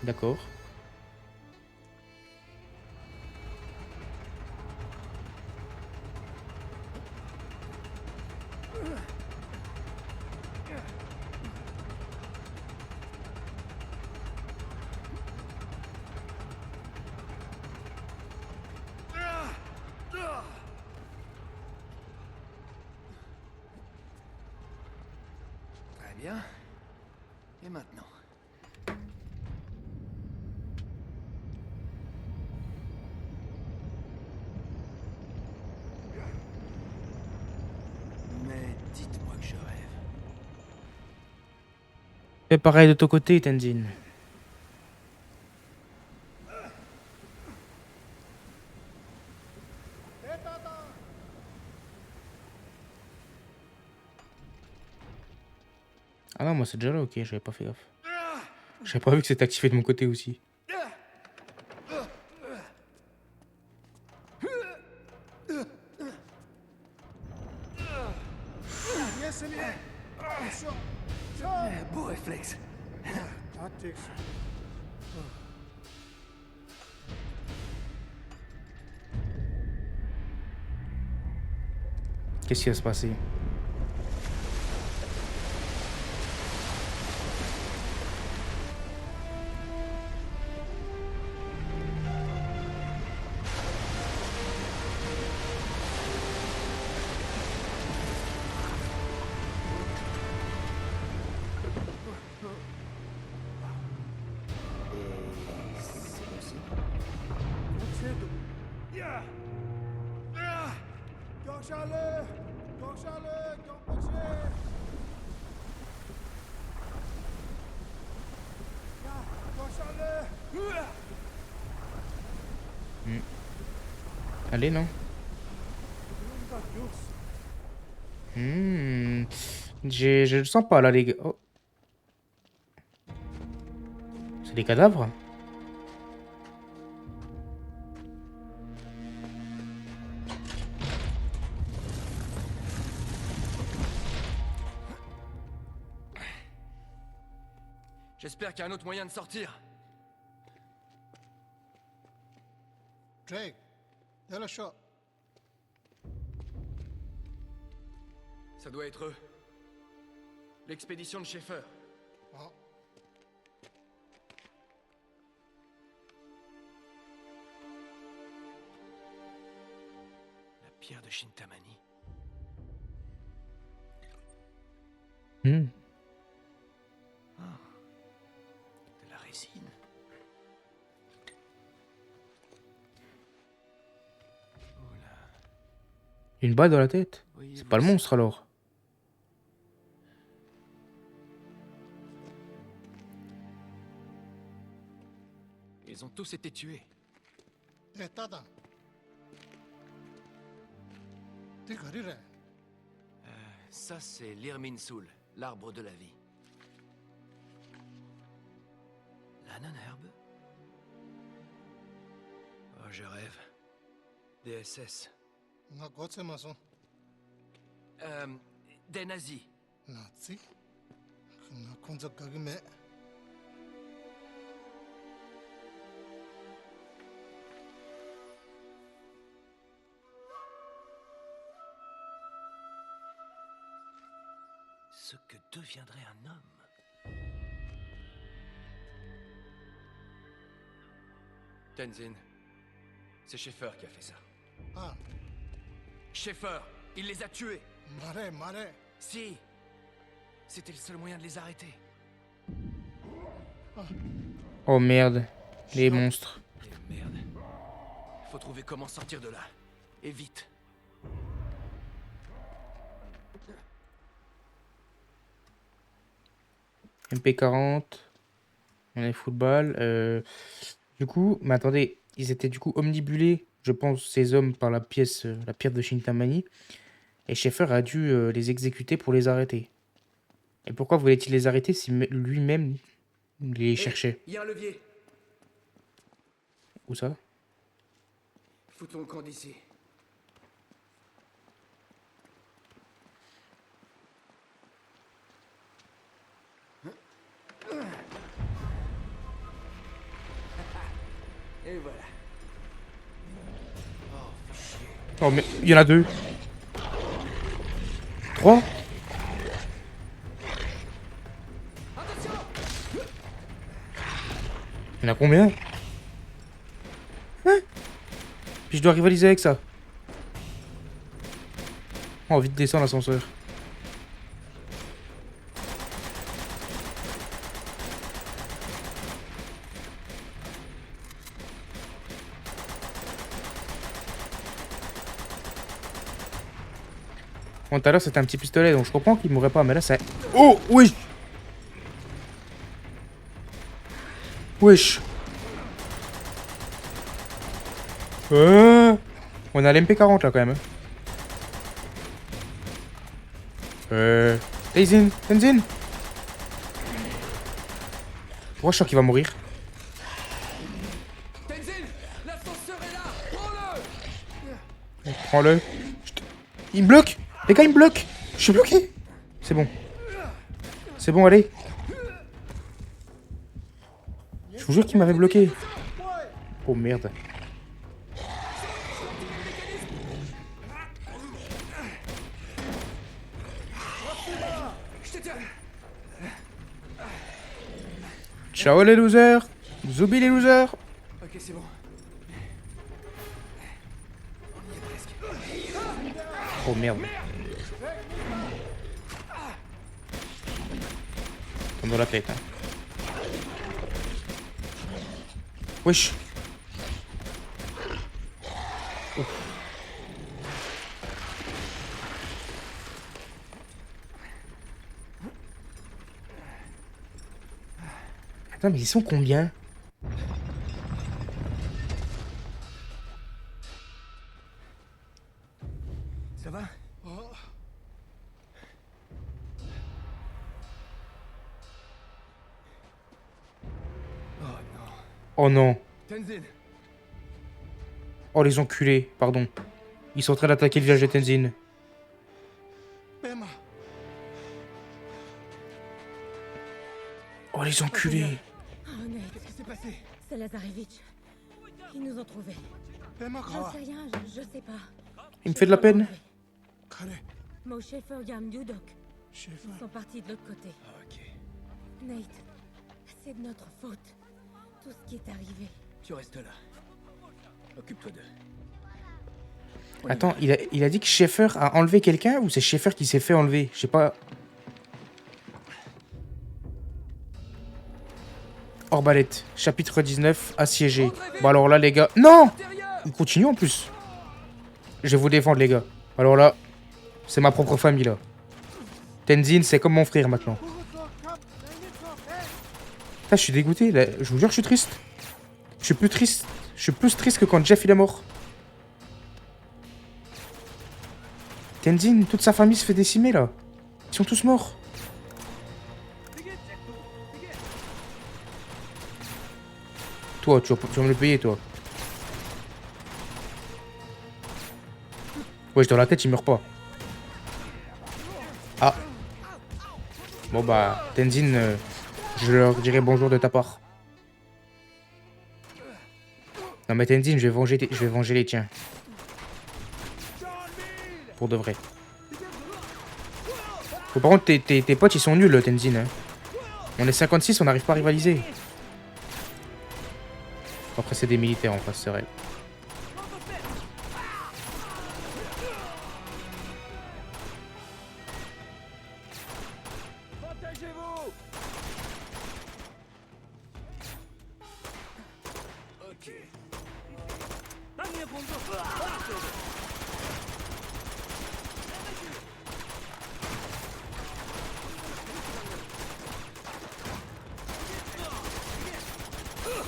[SPEAKER 1] D'accord.
[SPEAKER 6] Très bien. Et maintenant? Je rêve.
[SPEAKER 1] Fais pareil de ton côté, Tenzin. Ah non, moi c'est déjà là, ok, j'avais pas fait gaffe. J'avais pas vu que c'était activé de mon côté aussi.
[SPEAKER 6] Beau réflexe.
[SPEAKER 5] Tactics.
[SPEAKER 1] Qu'est-ce qui va se passer?
[SPEAKER 6] C'est bon signe.
[SPEAKER 5] Gökçalı! Gökçalı! Gökbaşı! Ya, Gökçalı!
[SPEAKER 1] Allez, non?
[SPEAKER 5] Bunda Göks.
[SPEAKER 1] Je le sens pas là, les gars. Oh. C'est des cadavres?
[SPEAKER 2] J'espère qu'il y a un autre moyen de sortir.
[SPEAKER 5] Drake, gel aşağı.
[SPEAKER 2] Ça doit être eux. L'expédition de Schaeffer.
[SPEAKER 5] Ah,
[SPEAKER 6] La pierre de Shintamani.
[SPEAKER 1] Hmm.
[SPEAKER 6] De la résine. Oula.
[SPEAKER 1] Une balle dans la tête?
[SPEAKER 6] Oui,
[SPEAKER 1] C'est pas le monstre alors.
[SPEAKER 2] Ils ont tous été tués.
[SPEAKER 5] tehtadan. T'es garé reh.
[SPEAKER 2] Ça, c'est l'Irminsul, l'arbre de la vie. La non-herbe. Oh, je rêve. Des SS.
[SPEAKER 5] Nga gotse mason.
[SPEAKER 2] Des nazis.
[SPEAKER 5] Nazi. Nga konzak gagime.
[SPEAKER 6] Ce que deviendrait un homme.
[SPEAKER 2] Tenzin. C'est Schaeffer qui a fait ça.
[SPEAKER 5] Ah,
[SPEAKER 2] Schaeffer, il les a tués.
[SPEAKER 5] mare, mare.
[SPEAKER 2] Si. C'était le seul moyen de les arrêter.
[SPEAKER 1] Oh merde. Les monstres.
[SPEAKER 2] Et merde. Faut trouver comment sortir de là. Et vite.
[SPEAKER 1] MP40. On est football. Du coup, mais attendez, ils étaient du coup omnibulés, je pense, ces hommes, par la pièce, la pierre de Shintamani. Et Schaeffer a dû les exécuter pour les arrêter. Et pourquoi voulait-il les arrêter si lui-même les cherchait?
[SPEAKER 2] Il y a un levier.
[SPEAKER 1] Où ça?
[SPEAKER 2] Foutons le camp d'ici. Et voilà.
[SPEAKER 1] Oh mais il y en a deux. Trois? Il y en a combien? Hein? Puis je dois rivaliser avec ça. Oh, vite descendre l'ascenseur. Bon, tout à l'heure, c'était un petit pistolet, donc je comprends qu'il mourrait pas, mais là, ça... Oh, oui. Wesh. On a l'MP40 là quand même. Tenzin, Tenzin. Pourquoi je sens qu'il va mourir?
[SPEAKER 6] Tenzin, l'ascenseur est là. Prends-le.
[SPEAKER 1] Prends-le. Il me bloque. Les gars, il me bloque. Je suis bloqué. C'est bon. C'est bon, allez. Je vous jure qu'il m'avait bloqué. Oh merde. Ciao les losers. Zoubi les losers.
[SPEAKER 6] Ok, c'est bon.
[SPEAKER 1] Oh merde. Tombe dans la tête. Hein. Wesh. Ouf. Attends, mais ils sont combien?
[SPEAKER 6] Ça va?
[SPEAKER 1] Oh non.
[SPEAKER 6] Tenzin,
[SPEAKER 1] Oh les enculés, pardon. Ils sont en train d'attaquer le village de Tenzin.
[SPEAKER 5] Pema.
[SPEAKER 1] Oh les enculés.
[SPEAKER 3] Oh, Nate,
[SPEAKER 6] qu'est-ce qui s'est passé?
[SPEAKER 3] c'est Lazarevitch. Ils nous ont trouvés.
[SPEAKER 5] Pema
[SPEAKER 3] J'en
[SPEAKER 5] Kawa.
[SPEAKER 3] sais rien, je sais pas.
[SPEAKER 1] Il me fait de la peine.
[SPEAKER 5] Kare.
[SPEAKER 3] Mo Schaefer, Yam Dudok.
[SPEAKER 5] Chef.
[SPEAKER 3] Ils sont partis de l'autre côté.
[SPEAKER 6] Ok.
[SPEAKER 3] Nate, c'est de notre faute. Tout ce qui est arrivé.
[SPEAKER 6] Tu restes là. Occupe-toi d'eux.
[SPEAKER 1] Attends, il a dit que Schaeffer a enlevé quelqu'un ou c'est Schaeffer qui s'est fait enlever? Je sais pas. Arbalète, chapitre 19, assiégé. Bon alors là les gars... Non! Il continue en plus. Je vais vous défendre les gars. Alors là, c'est ma propre famille là. Tenzin, c'est comme mon frère maintenant. Putain, je suis dégoûté, là. Je vous jure, je suis triste. Je suis plus triste. Je suis plus triste que quand Jeff il est mort. Tenzin, toute sa famille se fait décimer là. Ils sont tous morts. Toi, tu vas me le payer, toi. Wesh, dans la tête, il meurt pas. Ah. Bon bah, Tenzin, je leur dirai bonjour de ta part. Non mais Tenzin, je vais venger les tiens. Pour de vrai. Bon, par contre, tes potes, ils sont nuls, Tenzin. Hein. On est 56, on n'arrive pas à rivaliser. Après, c'est des militaires en face, c'est vrai.
[SPEAKER 6] Protégez-vous! Ok.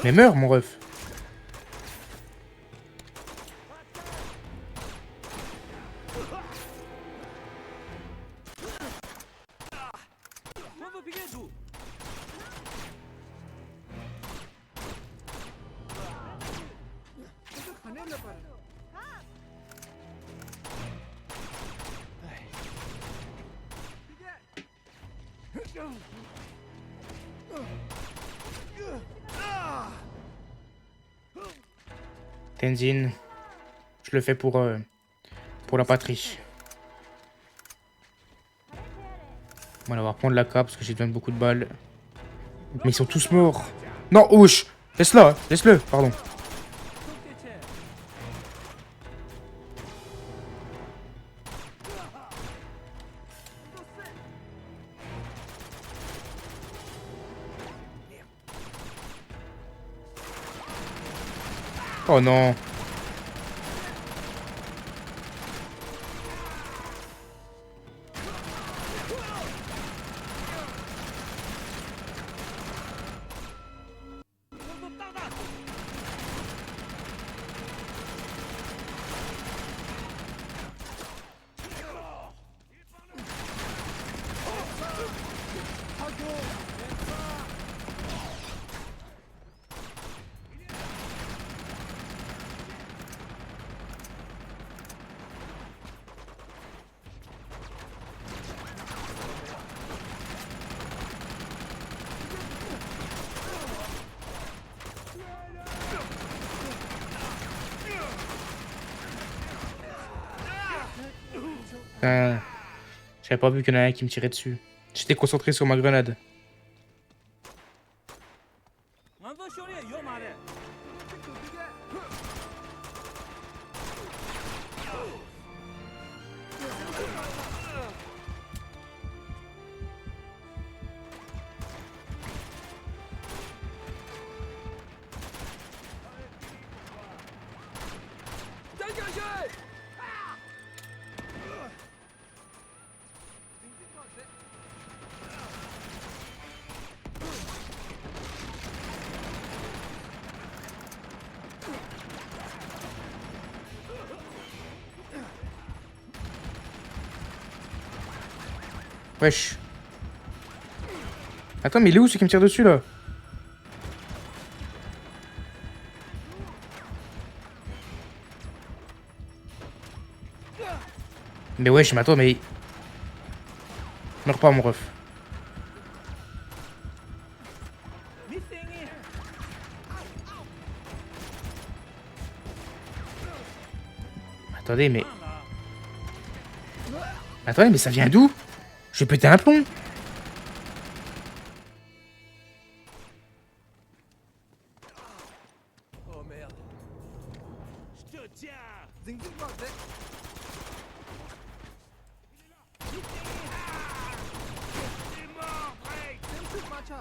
[SPEAKER 1] Mais meurs, mon ref. Tenzin, je le fais pour la patrie. Voilà, on va prendre la cape parce que j'ai besoin de beaucoup de balles. Mais ils sont tous morts. Non, ouch! Laisse-le, hein. Laisse-le, pardon. Oh non. Putain, j'avais pas vu qu'il y en a un qui me tirait dessus. J'étais concentré sur ma grenade. Wesh. Attends, mais il est où celui qui me tire dessus là? Mais wesh, mais attends, mais... Meurs pas, mon ref. Attendez, mais... Attendez, mais ça vient d'où? Je vais péter un plomb.
[SPEAKER 6] Oh merde.
[SPEAKER 4] Je te tiens.
[SPEAKER 6] Zing zing bordel.
[SPEAKER 4] T'es mort, Drake.
[SPEAKER 6] Zing zing macha.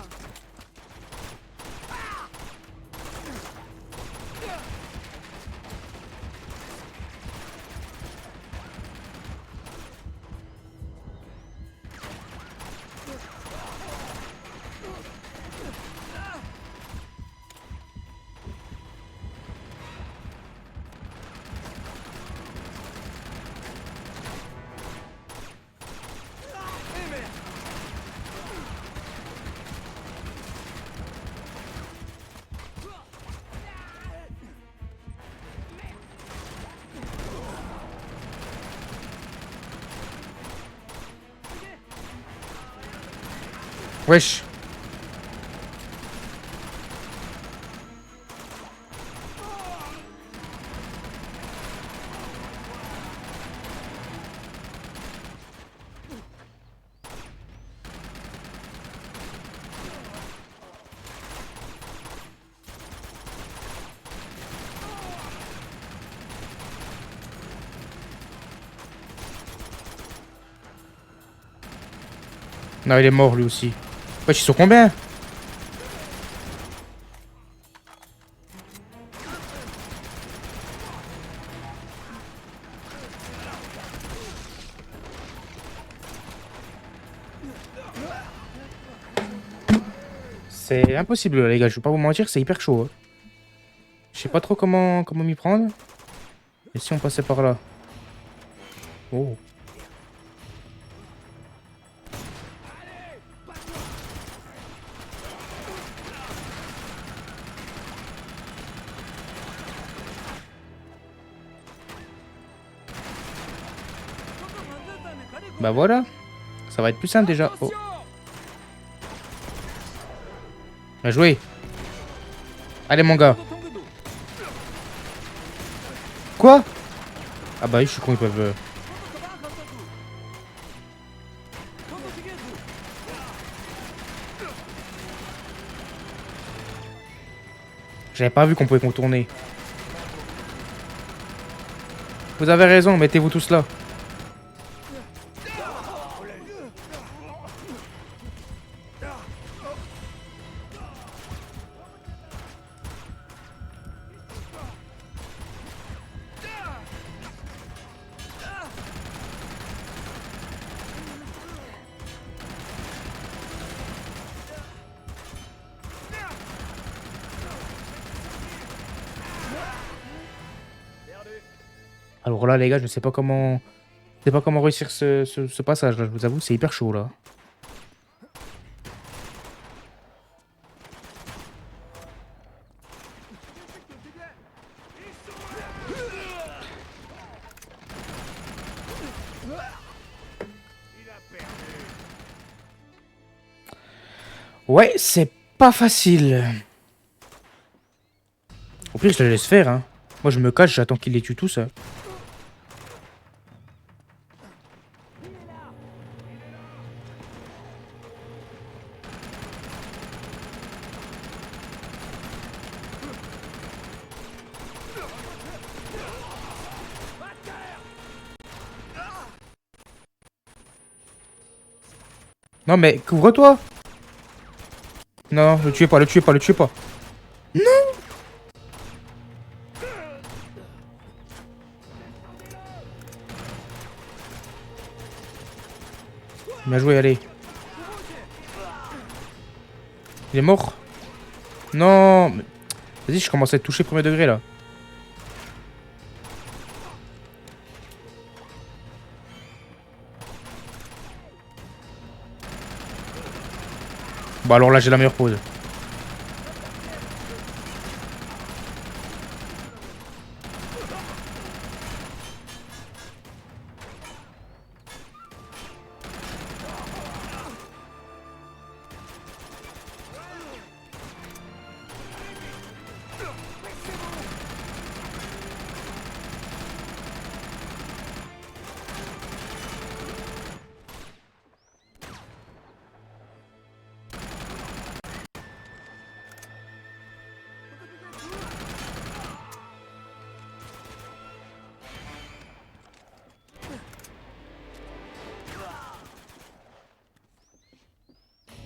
[SPEAKER 1] Wesh. Non, il est mort lui aussi. Wesh, ils sont combien? C'est impossible les gars, je vais pas vous mentir, c'est hyper chaud. Hein. Je sais pas trop comment m'y prendre. Et si on passait par là? Oh. Bah voilà, ça va être plus simple déjà. Oh. Bien joué. Allez mon gars. Quoi? Ah bah oui, je suis con, ils peuvent... J'avais pas vu qu'on pouvait contourner. Vous avez raison, mettez-vous tous là. Alors là les gars, je sais pas comment... Je sais pas comment réussir ce passage là, je vous avoue, c'est hyper chaud là. Ouais, c'est pas facile. Au pire, je le laisse faire, hein. Moi, je me cache, j'attends qu'il les tue tous. Hein. Non mais couvre-toi. Non, le tuez pas, le tuez pas, le tuez pas. Non. Bien joué, allez. Il est mort? Non. mais- Vas-y, je commence à être touché premier degré là. Bon alors là j'ai la meilleure pause.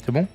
[SPEAKER 1] C'est bon?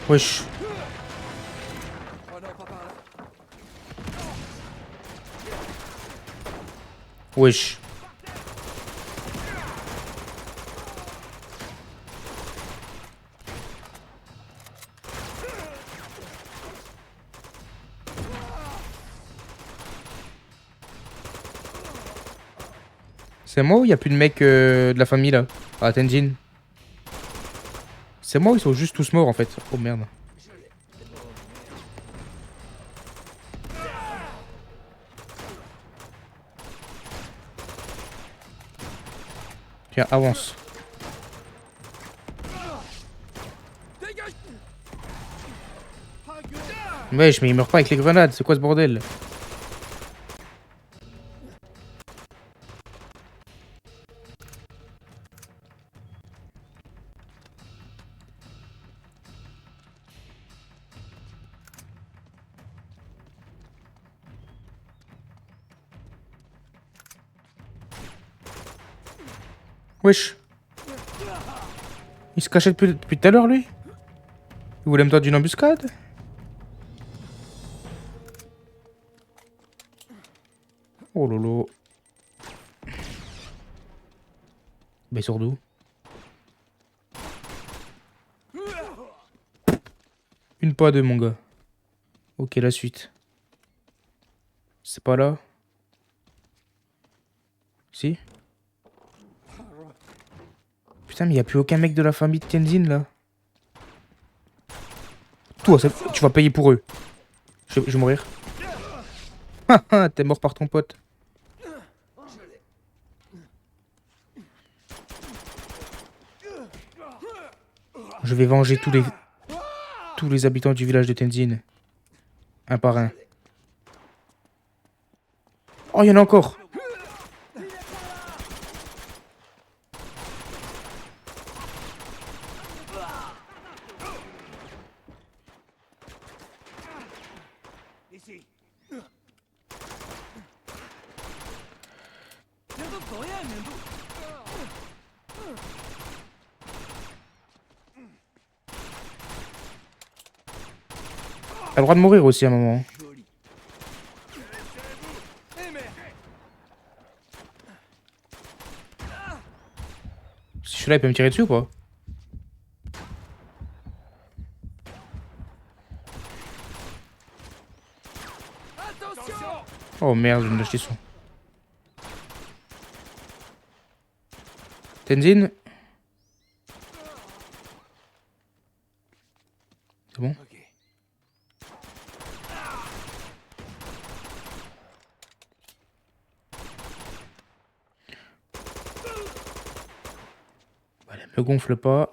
[SPEAKER 1] Wesh.
[SPEAKER 6] Oh non, pas par là.
[SPEAKER 1] Wesh. C'est moi ou y a plus de mecs de la famille là? Ah, Tenjin. C'est moi ou ils sont juste tous morts en fait? Oh merde. Tiens, avance. Wesh, mais il meurt pas avec les grenades, c'est quoi ce bordel? Wesh. Il se cachait depuis tout à l'heure lui? Il voulait me tendre d'une embuscade? Oh lolo. Bah il sort d'où? Une pas deux mon gars. Ok, la suite. C'est pas là? Si? Putain, mais y a plus aucun mec de la famille de Tenzin là. Toi, tu vas payer pour eux. Je vais mourir. Haha, t'es mort par ton pote. Je vais venger tous les habitants du village de Tenzin. Un par un. Oh, il y en a encore.
[SPEAKER 6] Ici.
[SPEAKER 1] T'as le droit de mourir aussi à un moment.
[SPEAKER 6] Joli.
[SPEAKER 1] Si je suis là, il peut me tirer dessus ou pas? Oh merde, je viens de lâcher son. Tenzin. C'est bon?
[SPEAKER 6] Ok.
[SPEAKER 1] Voilà, me gonfle pas.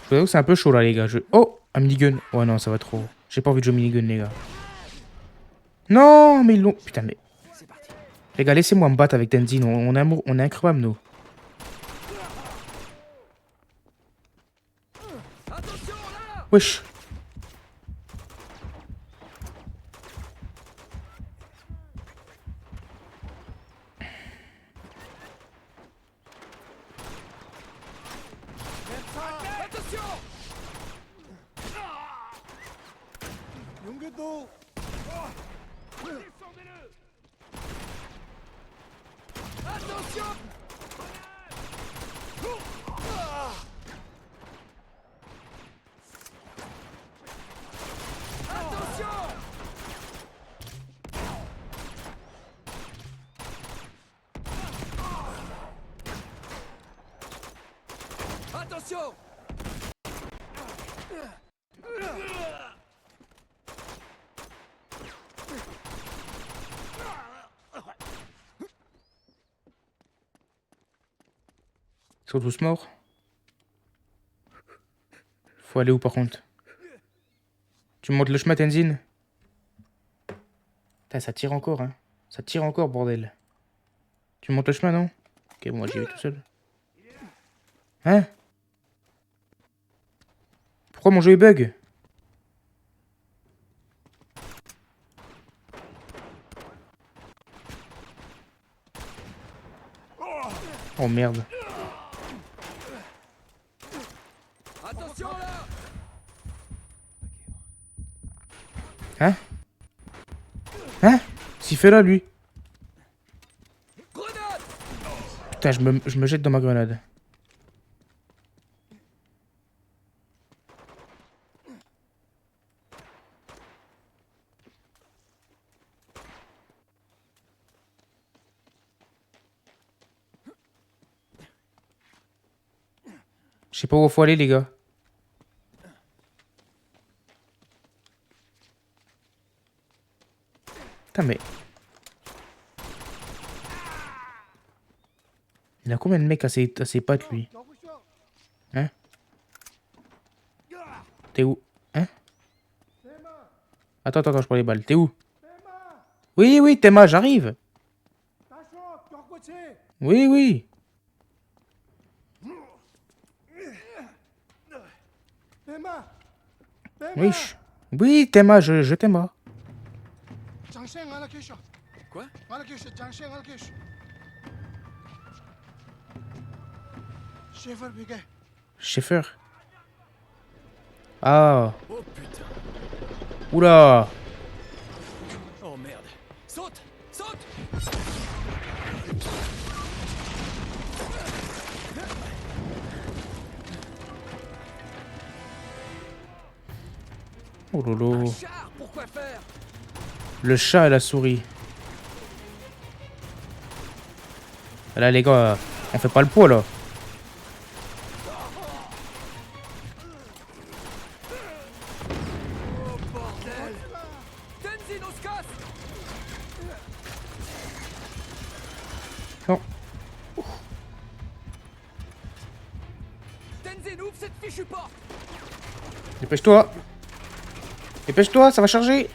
[SPEAKER 1] Je vous avoue que c'est un peu chaud là les gars. Oh, un minigun. Ouais non, ça va trop. J'ai pas envie de jouer au minigun les gars. Non, mais ils l'ont... Putain mais...
[SPEAKER 6] C'est parti.
[SPEAKER 1] Les gars, laissez-moi me battre avec Tenzin. On est incroyable nous. Wesh.
[SPEAKER 5] 용기도
[SPEAKER 6] Attention!
[SPEAKER 1] Ils sont tous morts. Faut aller où par contre? Tu montes le chemin Tenzin? Putain, ça tire encore hein. Ça tire encore bordel. Tu montes le chemin non? Ok, bon, moi j'y vais tout seul. Hein? Pourquoi mon jeu est bug? Oh merde.
[SPEAKER 6] Attention là!
[SPEAKER 1] Hein? Hein? S'il fait là lui?
[SPEAKER 6] Grenade!
[SPEAKER 1] Putain, je me jette dans ma grenade. Je sais pas où faut aller les gars. Putain mais... Il a combien de mecs à ses pattes lui? Hein? T'es où? Hein? Attends, je prends les balles. T'es où? Oui, oui, Théma, j'arrive. Oui, oui. Oui, oui, Théma, je t'aime.
[SPEAKER 5] 장생 하나 계셔.
[SPEAKER 6] Quoi?
[SPEAKER 5] 하나 계셔. 장생 하나 계셔. 셰퍼 비게.
[SPEAKER 1] Schaeffer. Ah.
[SPEAKER 6] Oh putain!
[SPEAKER 1] Oula.
[SPEAKER 6] Oh merde! Saute! Saute!
[SPEAKER 1] Oh lolo.
[SPEAKER 6] Char, pourquoi faire?
[SPEAKER 1] Le chat et la souris. Là les gars, on fait pas le poids là.
[SPEAKER 6] Oh bordel! Tenzin, on se casse!
[SPEAKER 1] Non.
[SPEAKER 6] Tenzin, ouvre cette fichue porte!
[SPEAKER 1] Dépêche-toi. Dépêche-toi, ça va charger.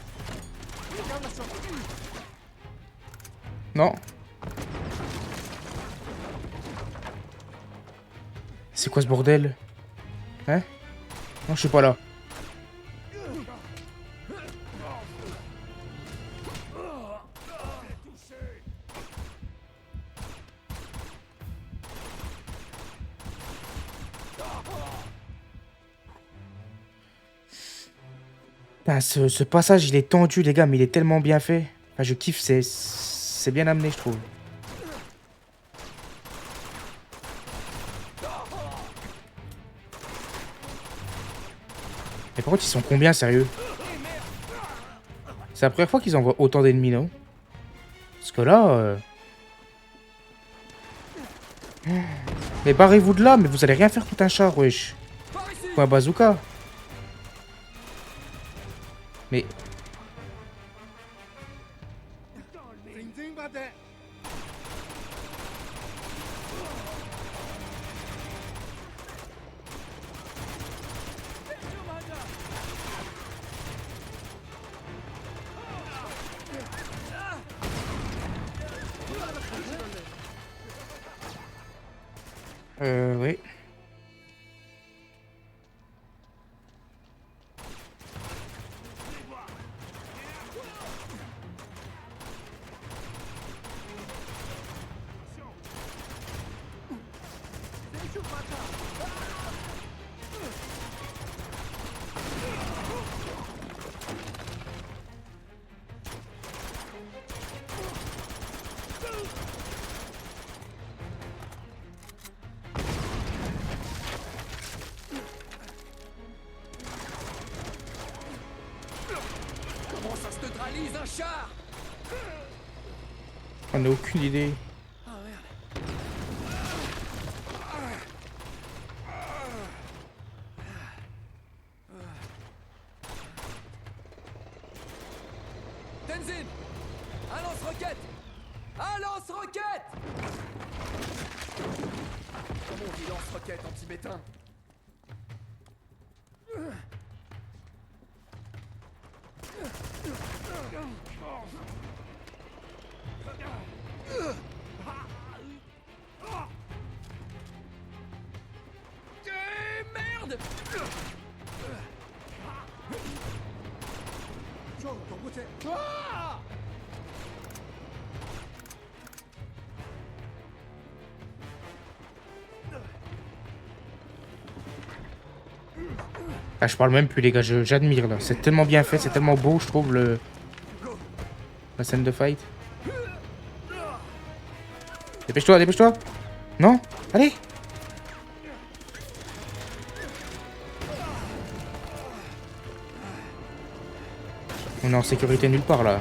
[SPEAKER 1] Non. C'est quoi ce bordel? Hein? Non, je suis pas là. Putain, ce passage, il est tendu, les gars, mais il est tellement bien fait. Enfin, je kiffe, c'est bien amené, je trouve. Mais par contre, ils sont combien, sérieux? C'est la première fois qu'ils envoient autant d'ennemis, non? Parce que là... Mais barrez-vous de là, mais vous allez rien faire tout un char, wesh. Ou un bazooka. Mais...
[SPEAKER 5] Ring ba de.
[SPEAKER 1] Oui.
[SPEAKER 6] Comment ça se neutralise un char?
[SPEAKER 1] On n'a aucune idée.
[SPEAKER 6] Ah merde. Tenzin! Un lance-roquette! Un lance-roquette! Comment on dit lance-roquette en tibétain? Merde!
[SPEAKER 5] Joe, 走过去。
[SPEAKER 6] Ah!
[SPEAKER 1] Ah, je parle même plus, les gars, j'admire là. C'est tellement bien fait, c'est tellement beau, je trouve, la scène de fight. Dépêche-toi, dépêche-toi. Non? Allez! On est en sécurité nulle part là.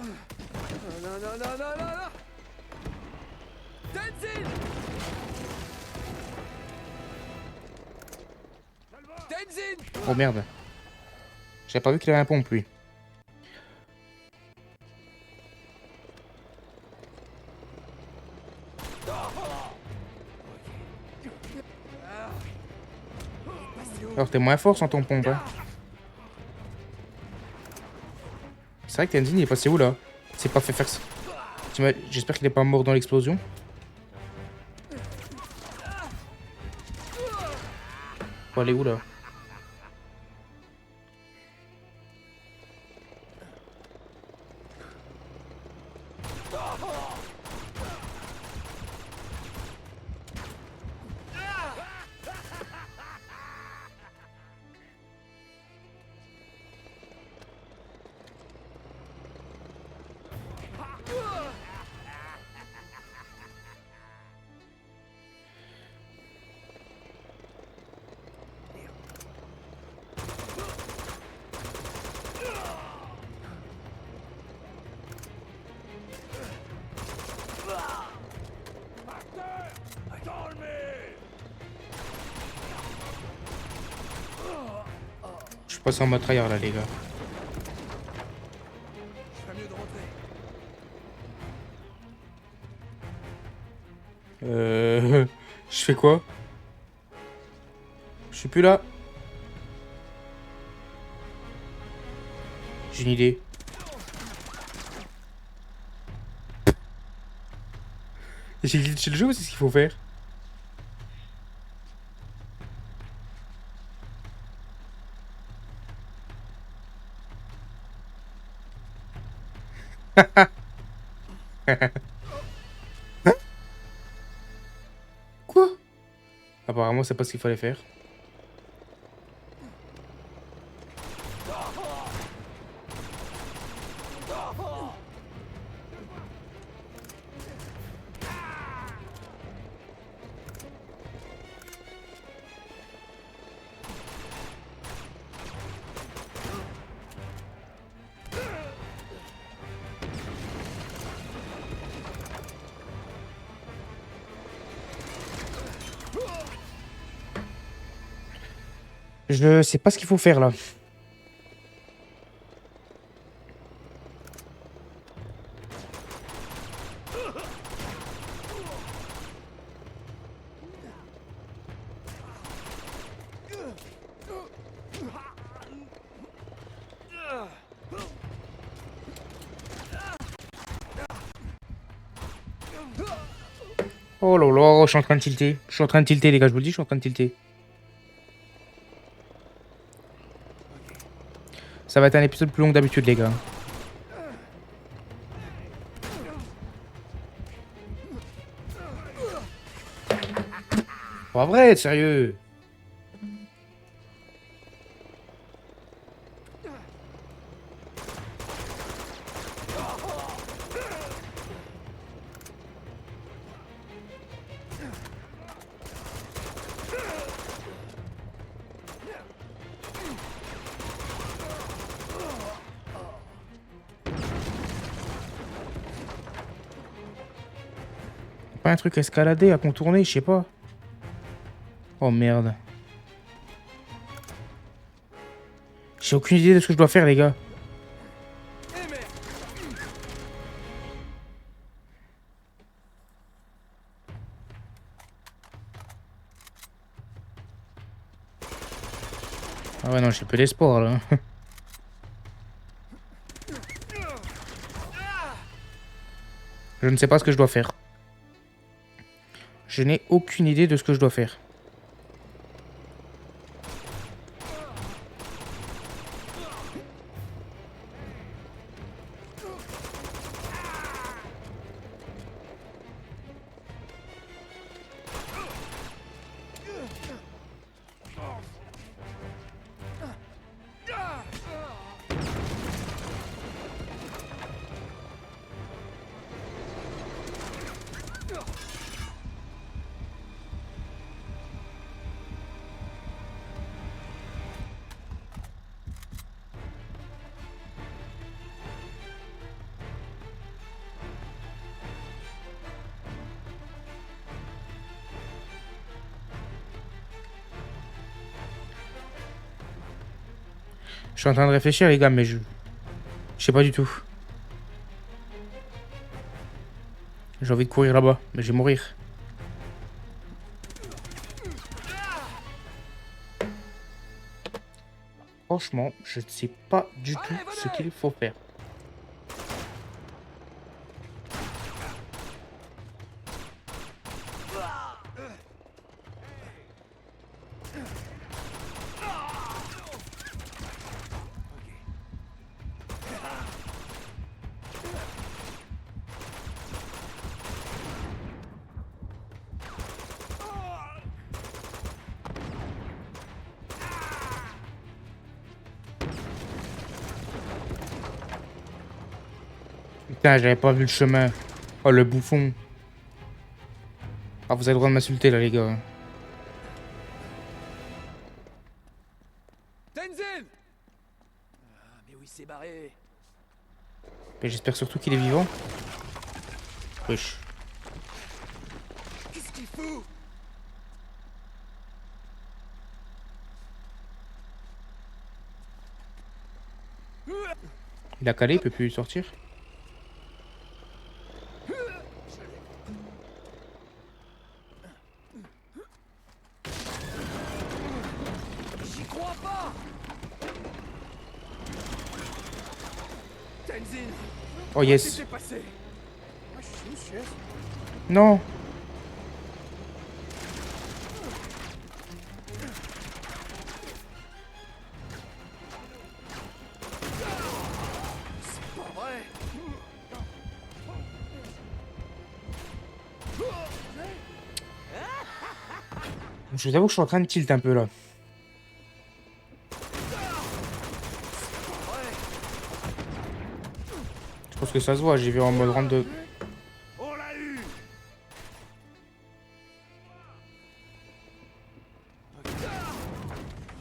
[SPEAKER 6] Non, non, non, non, non, non! Tenzin! Tenzin!
[SPEAKER 1] Oh merde. J'avais pas vu qu'il avait un pompe lui. Alors t'es moins fort sans ton pompe, hein. C'est vrai que Tenzin il est passé où là? C'est pas fait faire ça. J'espère qu'il est pas mort dans l'explosion. Faut aller où là? Je suis passé en mode tryhard là les gars.
[SPEAKER 6] Je ferais mieux de rentrer.
[SPEAKER 1] Je fais quoi? Je suis plus là. J'ai une idée. J'ai glitché le jeu ou c'est ce qu'il faut faire? Quoi? Apparemment c'est pas ce qu'il fallait faire. Je sais pas ce qu'il faut faire là. Oh là là, je suis en train de tilter. Je suis en train de tilter, les gars, je vous le dis, je suis en train de tilter. Ça va être un épisode plus long que d'habitude, les gars. Pas vrai, sérieux. Pas un truc à escalader, à contourner, je sais pas. Oh merde. J'ai aucune idée de ce que je dois faire, les gars. Ah ouais, non, j'ai peu d'espoir, là. Je ne sais pas ce que je dois faire. Je n'ai aucune idée de ce que je dois faire. Je suis en train de réfléchir, les gars, mais je sais pas du tout. J'ai envie de courir là-bas, mais je vais mourir. Franchement, je ne sais pas du tout ce qu'il faut faire. Putain, j'avais pas vu le chemin. Oh, le bouffon. Ah, vous avez le droit de m'insulter, là, les gars.
[SPEAKER 6] Tenzin! Ah, mais oui, c'est barré.
[SPEAKER 1] Mais j'espère surtout qu'il est vivant. Wesh.
[SPEAKER 6] Qu'est-ce qu'il fout?
[SPEAKER 1] Il a calé, il peut plus sortir.
[SPEAKER 6] J'y crois pas! Tenzin!
[SPEAKER 1] Oh yes.
[SPEAKER 6] Qu'est-ce qui s'est passé? Ah, je suis une chienne.
[SPEAKER 1] Non.
[SPEAKER 6] C'est pas vrai!
[SPEAKER 1] Je vous avoue que je suis en train de tilt un peu, là. Je pense que ça se voit, j'ai vu en mode rente de...
[SPEAKER 5] On l'a eu.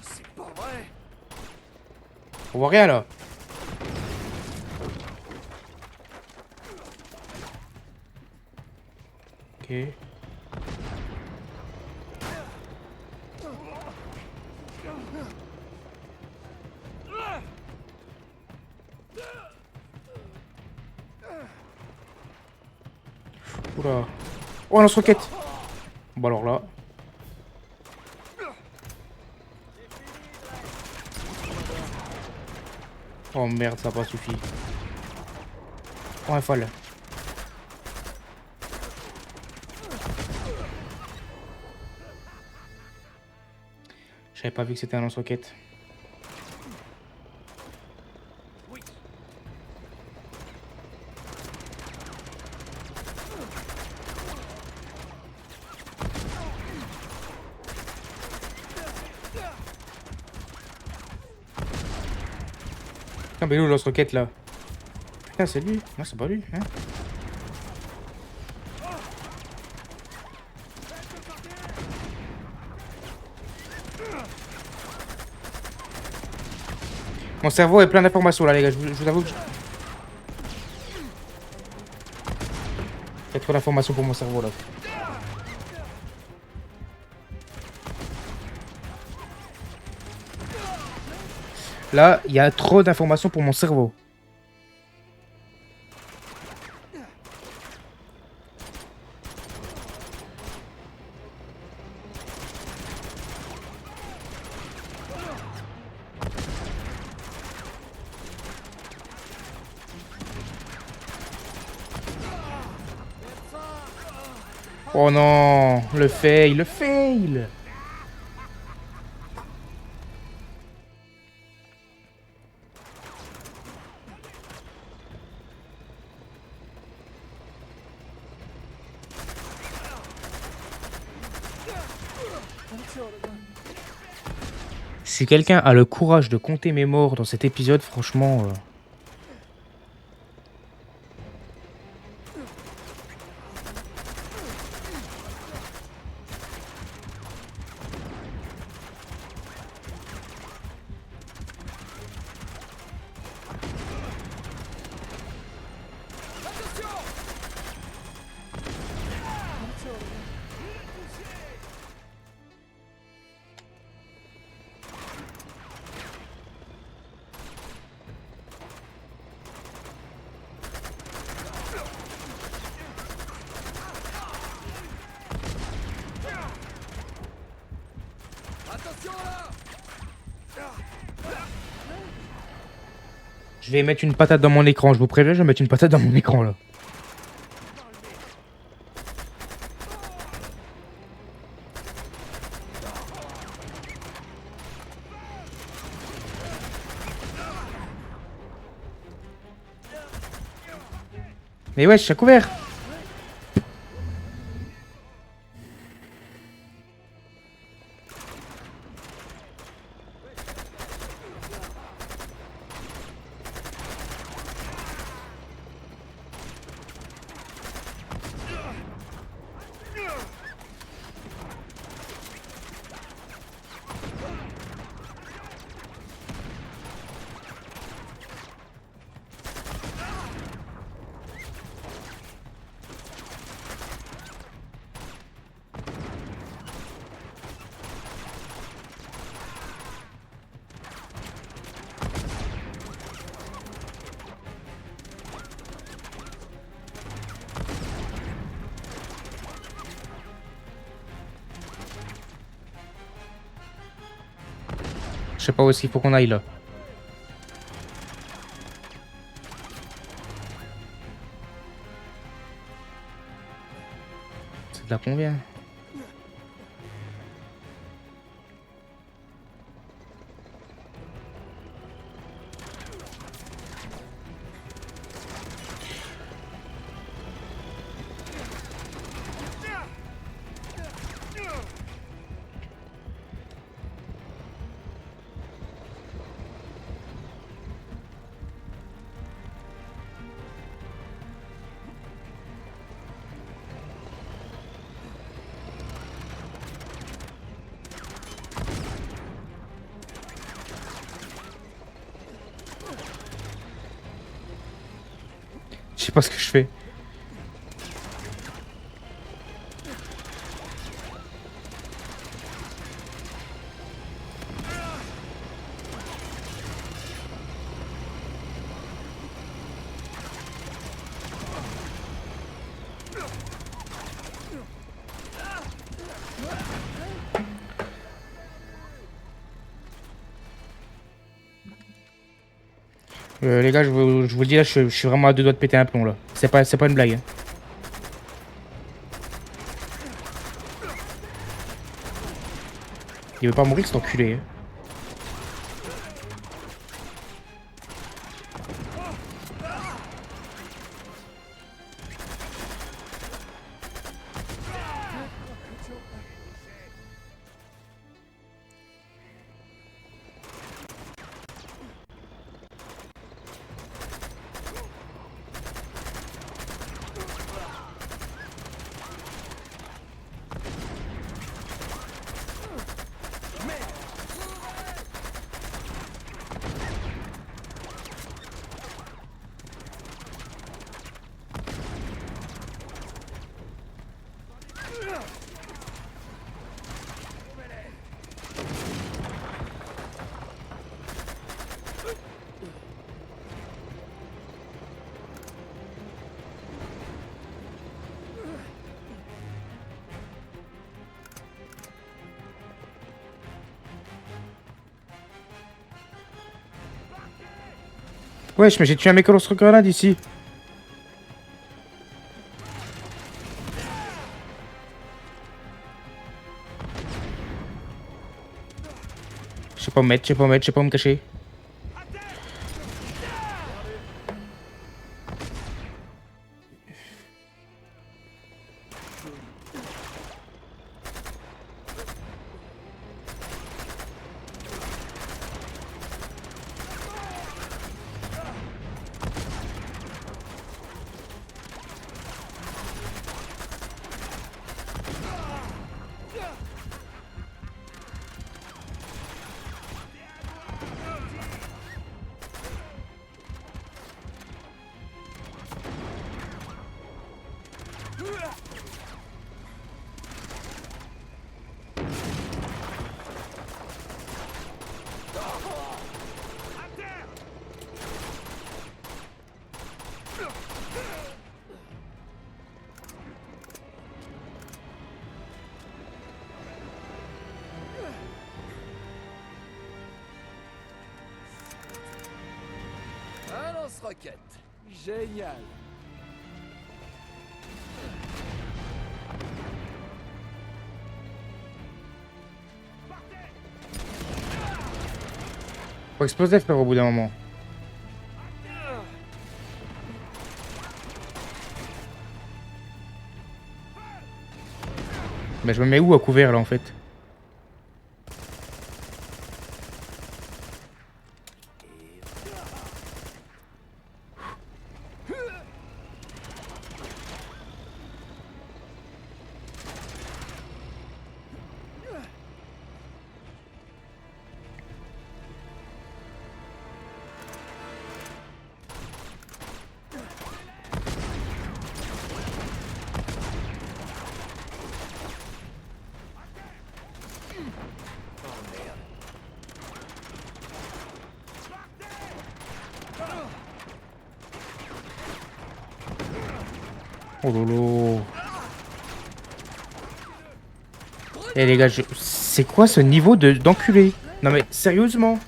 [SPEAKER 6] C'est pas vrai!
[SPEAKER 1] On voit rien, là. Ok. Oula. Oh, lance-roquette. Bon, alors là. Oh merde, ça n'a pas suffi. Oh, un folle. J'avais pas vu que c'était un lance-roquette. Putain, mais où le lance-roquette là? Putain, c'est lui. Non, c'est pas lui. Hein. Mon cerveau est plein d'informations là, les gars. Je vous avoue que. Il y a trop d'informations pour mon cerveau là. Là, il y a trop d'informations pour mon cerveau. Oh non, le fail, le fail. Si quelqu'un a le courage de compter mes morts dans cet épisode, franchement... Je vais mettre une patate dans mon écran, je vous préviens, je vais mettre une patate dans mon écran là. Mais ouais, je suis à couvert. Je sais pas où est-ce qu'il faut qu'on aille là. C'est de là qu'on vient. Je sais pas ce que je fais. Les gars, je vous le dis là, je suis vraiment à deux doigts de péter un plomb là. C'est pas une blague. Hein. Il veut pas mourir cet enculé. Hein. Wesh, mais j'ai tué un mec au lance-grenade ici. Je sais pas me mettre, je sais pas me mettre, je sais pas me cacher.
[SPEAKER 2] Un lance-roquette.
[SPEAKER 6] Génial.
[SPEAKER 1] Faut exploser frère au bout d'un moment. Mais je me mets où à couvert là en fait? Oh lolo. Eh les gars, c'est quoi ce niveau d'enculé? Non mais sérieusement?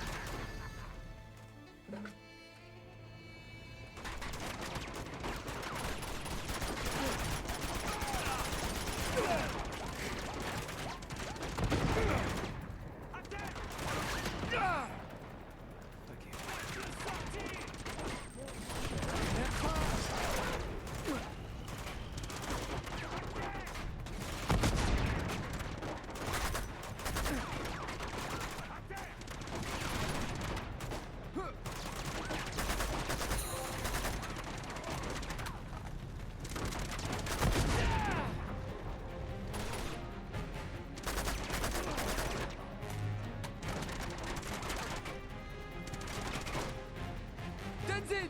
[SPEAKER 6] Tenzin,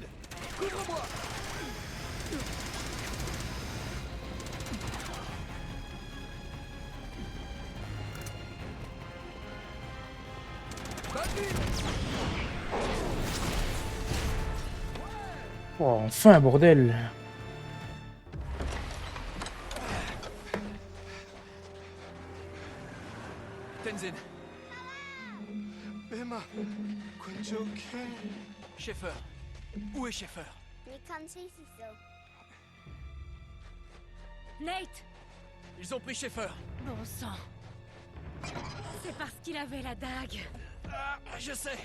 [SPEAKER 6] couvre-moi.
[SPEAKER 1] Oh, enfin bordel.
[SPEAKER 6] Tenzin,
[SPEAKER 5] Emma, Quinjoke.
[SPEAKER 6] Schaeffer, Où est Schaeffer?
[SPEAKER 3] Nate!
[SPEAKER 6] Ils ont pris Schaeffer.
[SPEAKER 3] Bon sang. C'est parce qu'il avait la dague.
[SPEAKER 6] Ah, je sais.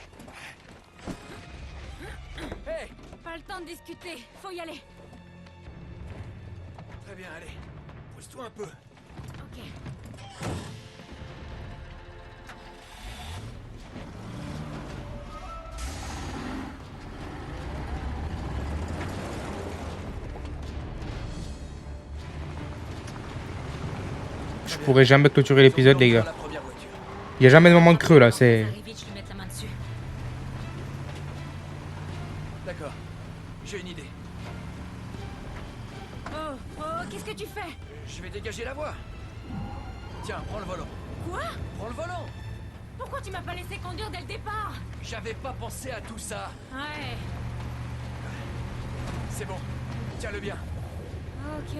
[SPEAKER 6] Hey!
[SPEAKER 3] Pas le temps de discuter, faut y aller.
[SPEAKER 6] Très bien, allez. Pousse-toi un peu.
[SPEAKER 3] Ok.
[SPEAKER 1] Je pourrais jamais clôturer l'épisode, les
[SPEAKER 6] Dans
[SPEAKER 1] gars.
[SPEAKER 6] la première voiture.
[SPEAKER 1] Il y a jamais de moment de creux là, c'est...
[SPEAKER 3] Ça arrive vite, je lui mets la main dessus.
[SPEAKER 6] D'accord. J'ai une idée.
[SPEAKER 3] Oh, qu'est-ce que tu fais?
[SPEAKER 6] Je vais dégager la voie. Tiens, prends le volant.
[SPEAKER 3] Quoi?
[SPEAKER 6] Prends le volant.
[SPEAKER 3] Pourquoi tu m'as pas laissé conduire dès le départ?
[SPEAKER 6] J'avais pas pensé à tout ça.
[SPEAKER 3] Ouais.
[SPEAKER 6] C'est bon. Tiens-le bien.
[SPEAKER 3] Ok.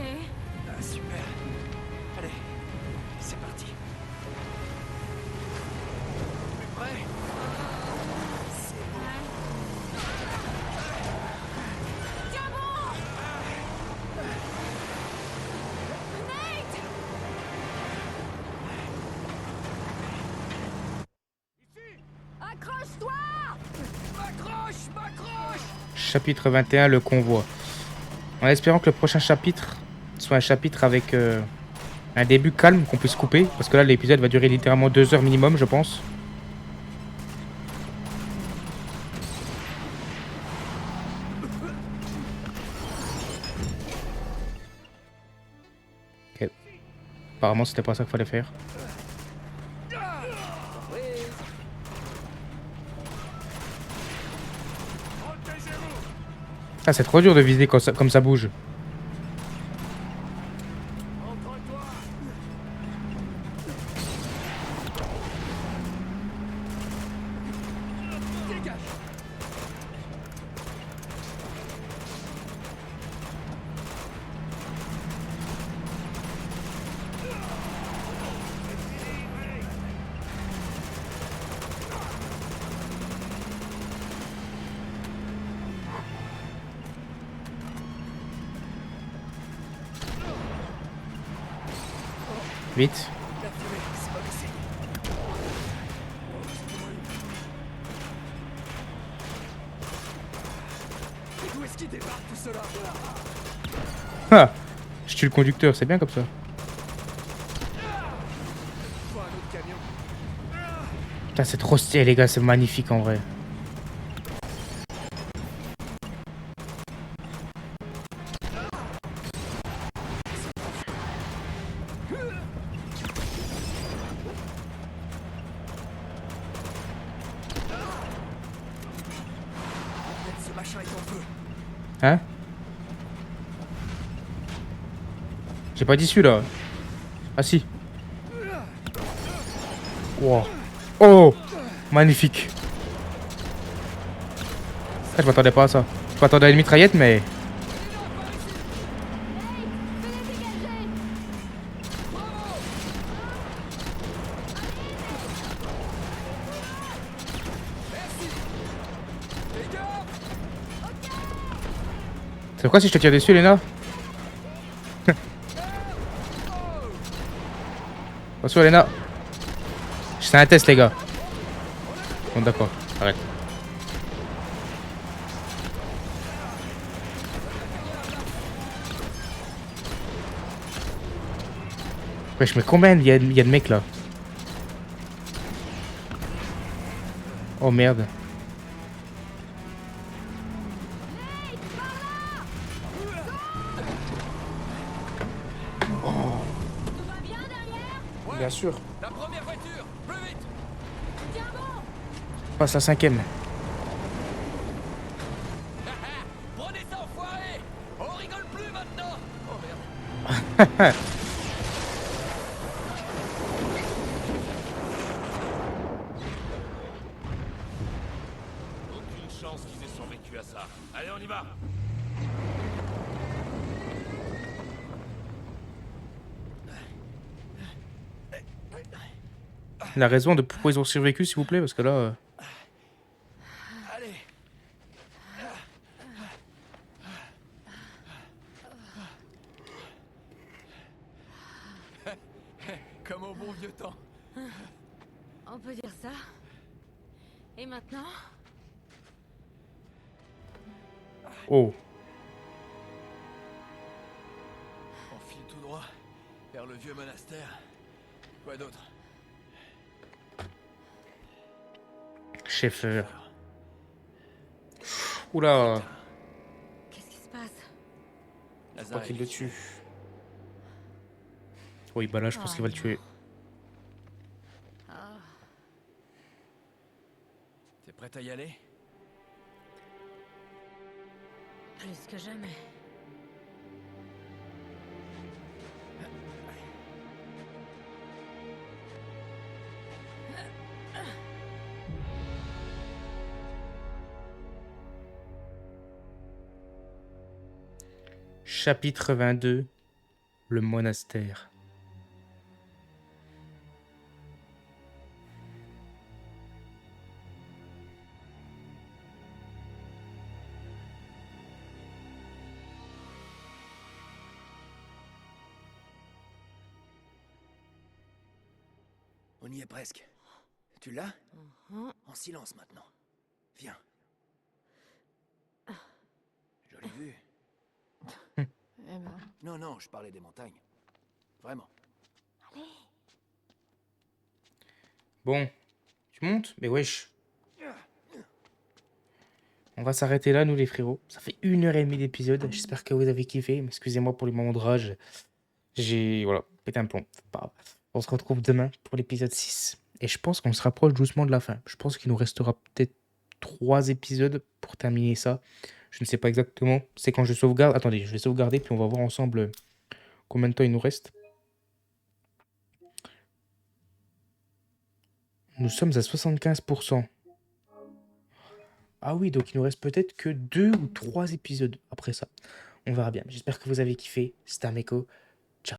[SPEAKER 6] Ah, super. Allez. C'est parti. Plus près. C'est bon.
[SPEAKER 3] Tiens bon! Nate! Accroche-toi!
[SPEAKER 6] M'accroche!
[SPEAKER 1] Chapitre 21, le convoi. En espérant que le prochain chapitre soit un chapitre avec un début calme qu'on puisse couper. Parce que là, l'épisode va durer littéralement 2 heures minimum, je pense. Ok. Apparemment, c'était pas ça qu'il fallait faire. Ah, c'est trop dur de viser comme ça bouge.
[SPEAKER 6] Dégage!
[SPEAKER 1] Vite.
[SPEAKER 6] La fumée, c'est pas baissé. D'où est-ce qu'il débarque tout cela?
[SPEAKER 1] Ah, je tue le conducteur, c'est bien comme ça.
[SPEAKER 6] Faut un autre camion.
[SPEAKER 1] Putain, c'est trop stylé, les gars, c'est magnifique en vrai.
[SPEAKER 6] Ce machin est en feu.
[SPEAKER 1] Hein? J'ai pas dit celui-là. Ah si. Wow. Oh, magnifique. Ah, je m'attendais pas à ça. Je m'attendais à une mitraillette, mais... C'est quoi si je te tire dessus, Léna? Attention, Léna. C'est un test, les gars. Bon, d'accord. Arrête. Wesh, mais combien il y a de mecs là? Oh merde. Bien sûr.
[SPEAKER 6] La première voiture, plus vite.
[SPEAKER 1] Passe la 5ème.
[SPEAKER 6] Prenez ça, enfoiré. On rigole plus maintenant. Oh merde.
[SPEAKER 7] Aucune chance qu'ils aient survécu à ça. Allez, on y va.
[SPEAKER 1] La raison de pourquoi ils ont survécu, s'il vous plaît, parce que là...
[SPEAKER 6] Allez. Comme au bon vieux temps.
[SPEAKER 3] On peut dire ça. Et maintenant?
[SPEAKER 1] Oh,
[SPEAKER 6] On file tout droit vers le vieux monastère. Quoi d'autre?
[SPEAKER 1] Schaeffer. Oula,
[SPEAKER 3] Qu'est-ce qui se passe?
[SPEAKER 1] faut pas qu'il le tue. Oui, bah là, je pense qu'il va le tuer.
[SPEAKER 3] Ah,
[SPEAKER 6] T'es prête à y aller?
[SPEAKER 3] plus que jamais.
[SPEAKER 1] Chapitre 22, le monastère.
[SPEAKER 6] On y est presque. Tu l'as?
[SPEAKER 3] Mhm.
[SPEAKER 6] En silence maintenant. Viens. Jolie vue.
[SPEAKER 3] Eh ben,
[SPEAKER 6] Non, non, je parlais des montagnes. Vraiment.
[SPEAKER 1] Bon, tu montes? Mais wesh. On va s'arrêter là, nous les frérots. Ça fait 1h30 d'épisode. J'espère que vous avez kiffé. Excusez-moi pour les moments de rage. J'ai, voilà, pété un plomb. C'est pas grave. On se retrouve demain pour l'épisode 6. Et je pense qu'on se rapproche doucement de la fin. Je pense qu'il nous restera peut-être 3 épisodes pour terminer ça. Je ne sais pas exactement. C'est quand je sauvegarde. Attendez, je vais sauvegarder, puis on va voir ensemble combien de temps il nous reste. Nous sommes à 75%. Ah oui, donc il nous reste peut-être que 2 ou 3 épisodes après ça. On verra bien. J'espère que vous avez kiffé. C'était Ameko.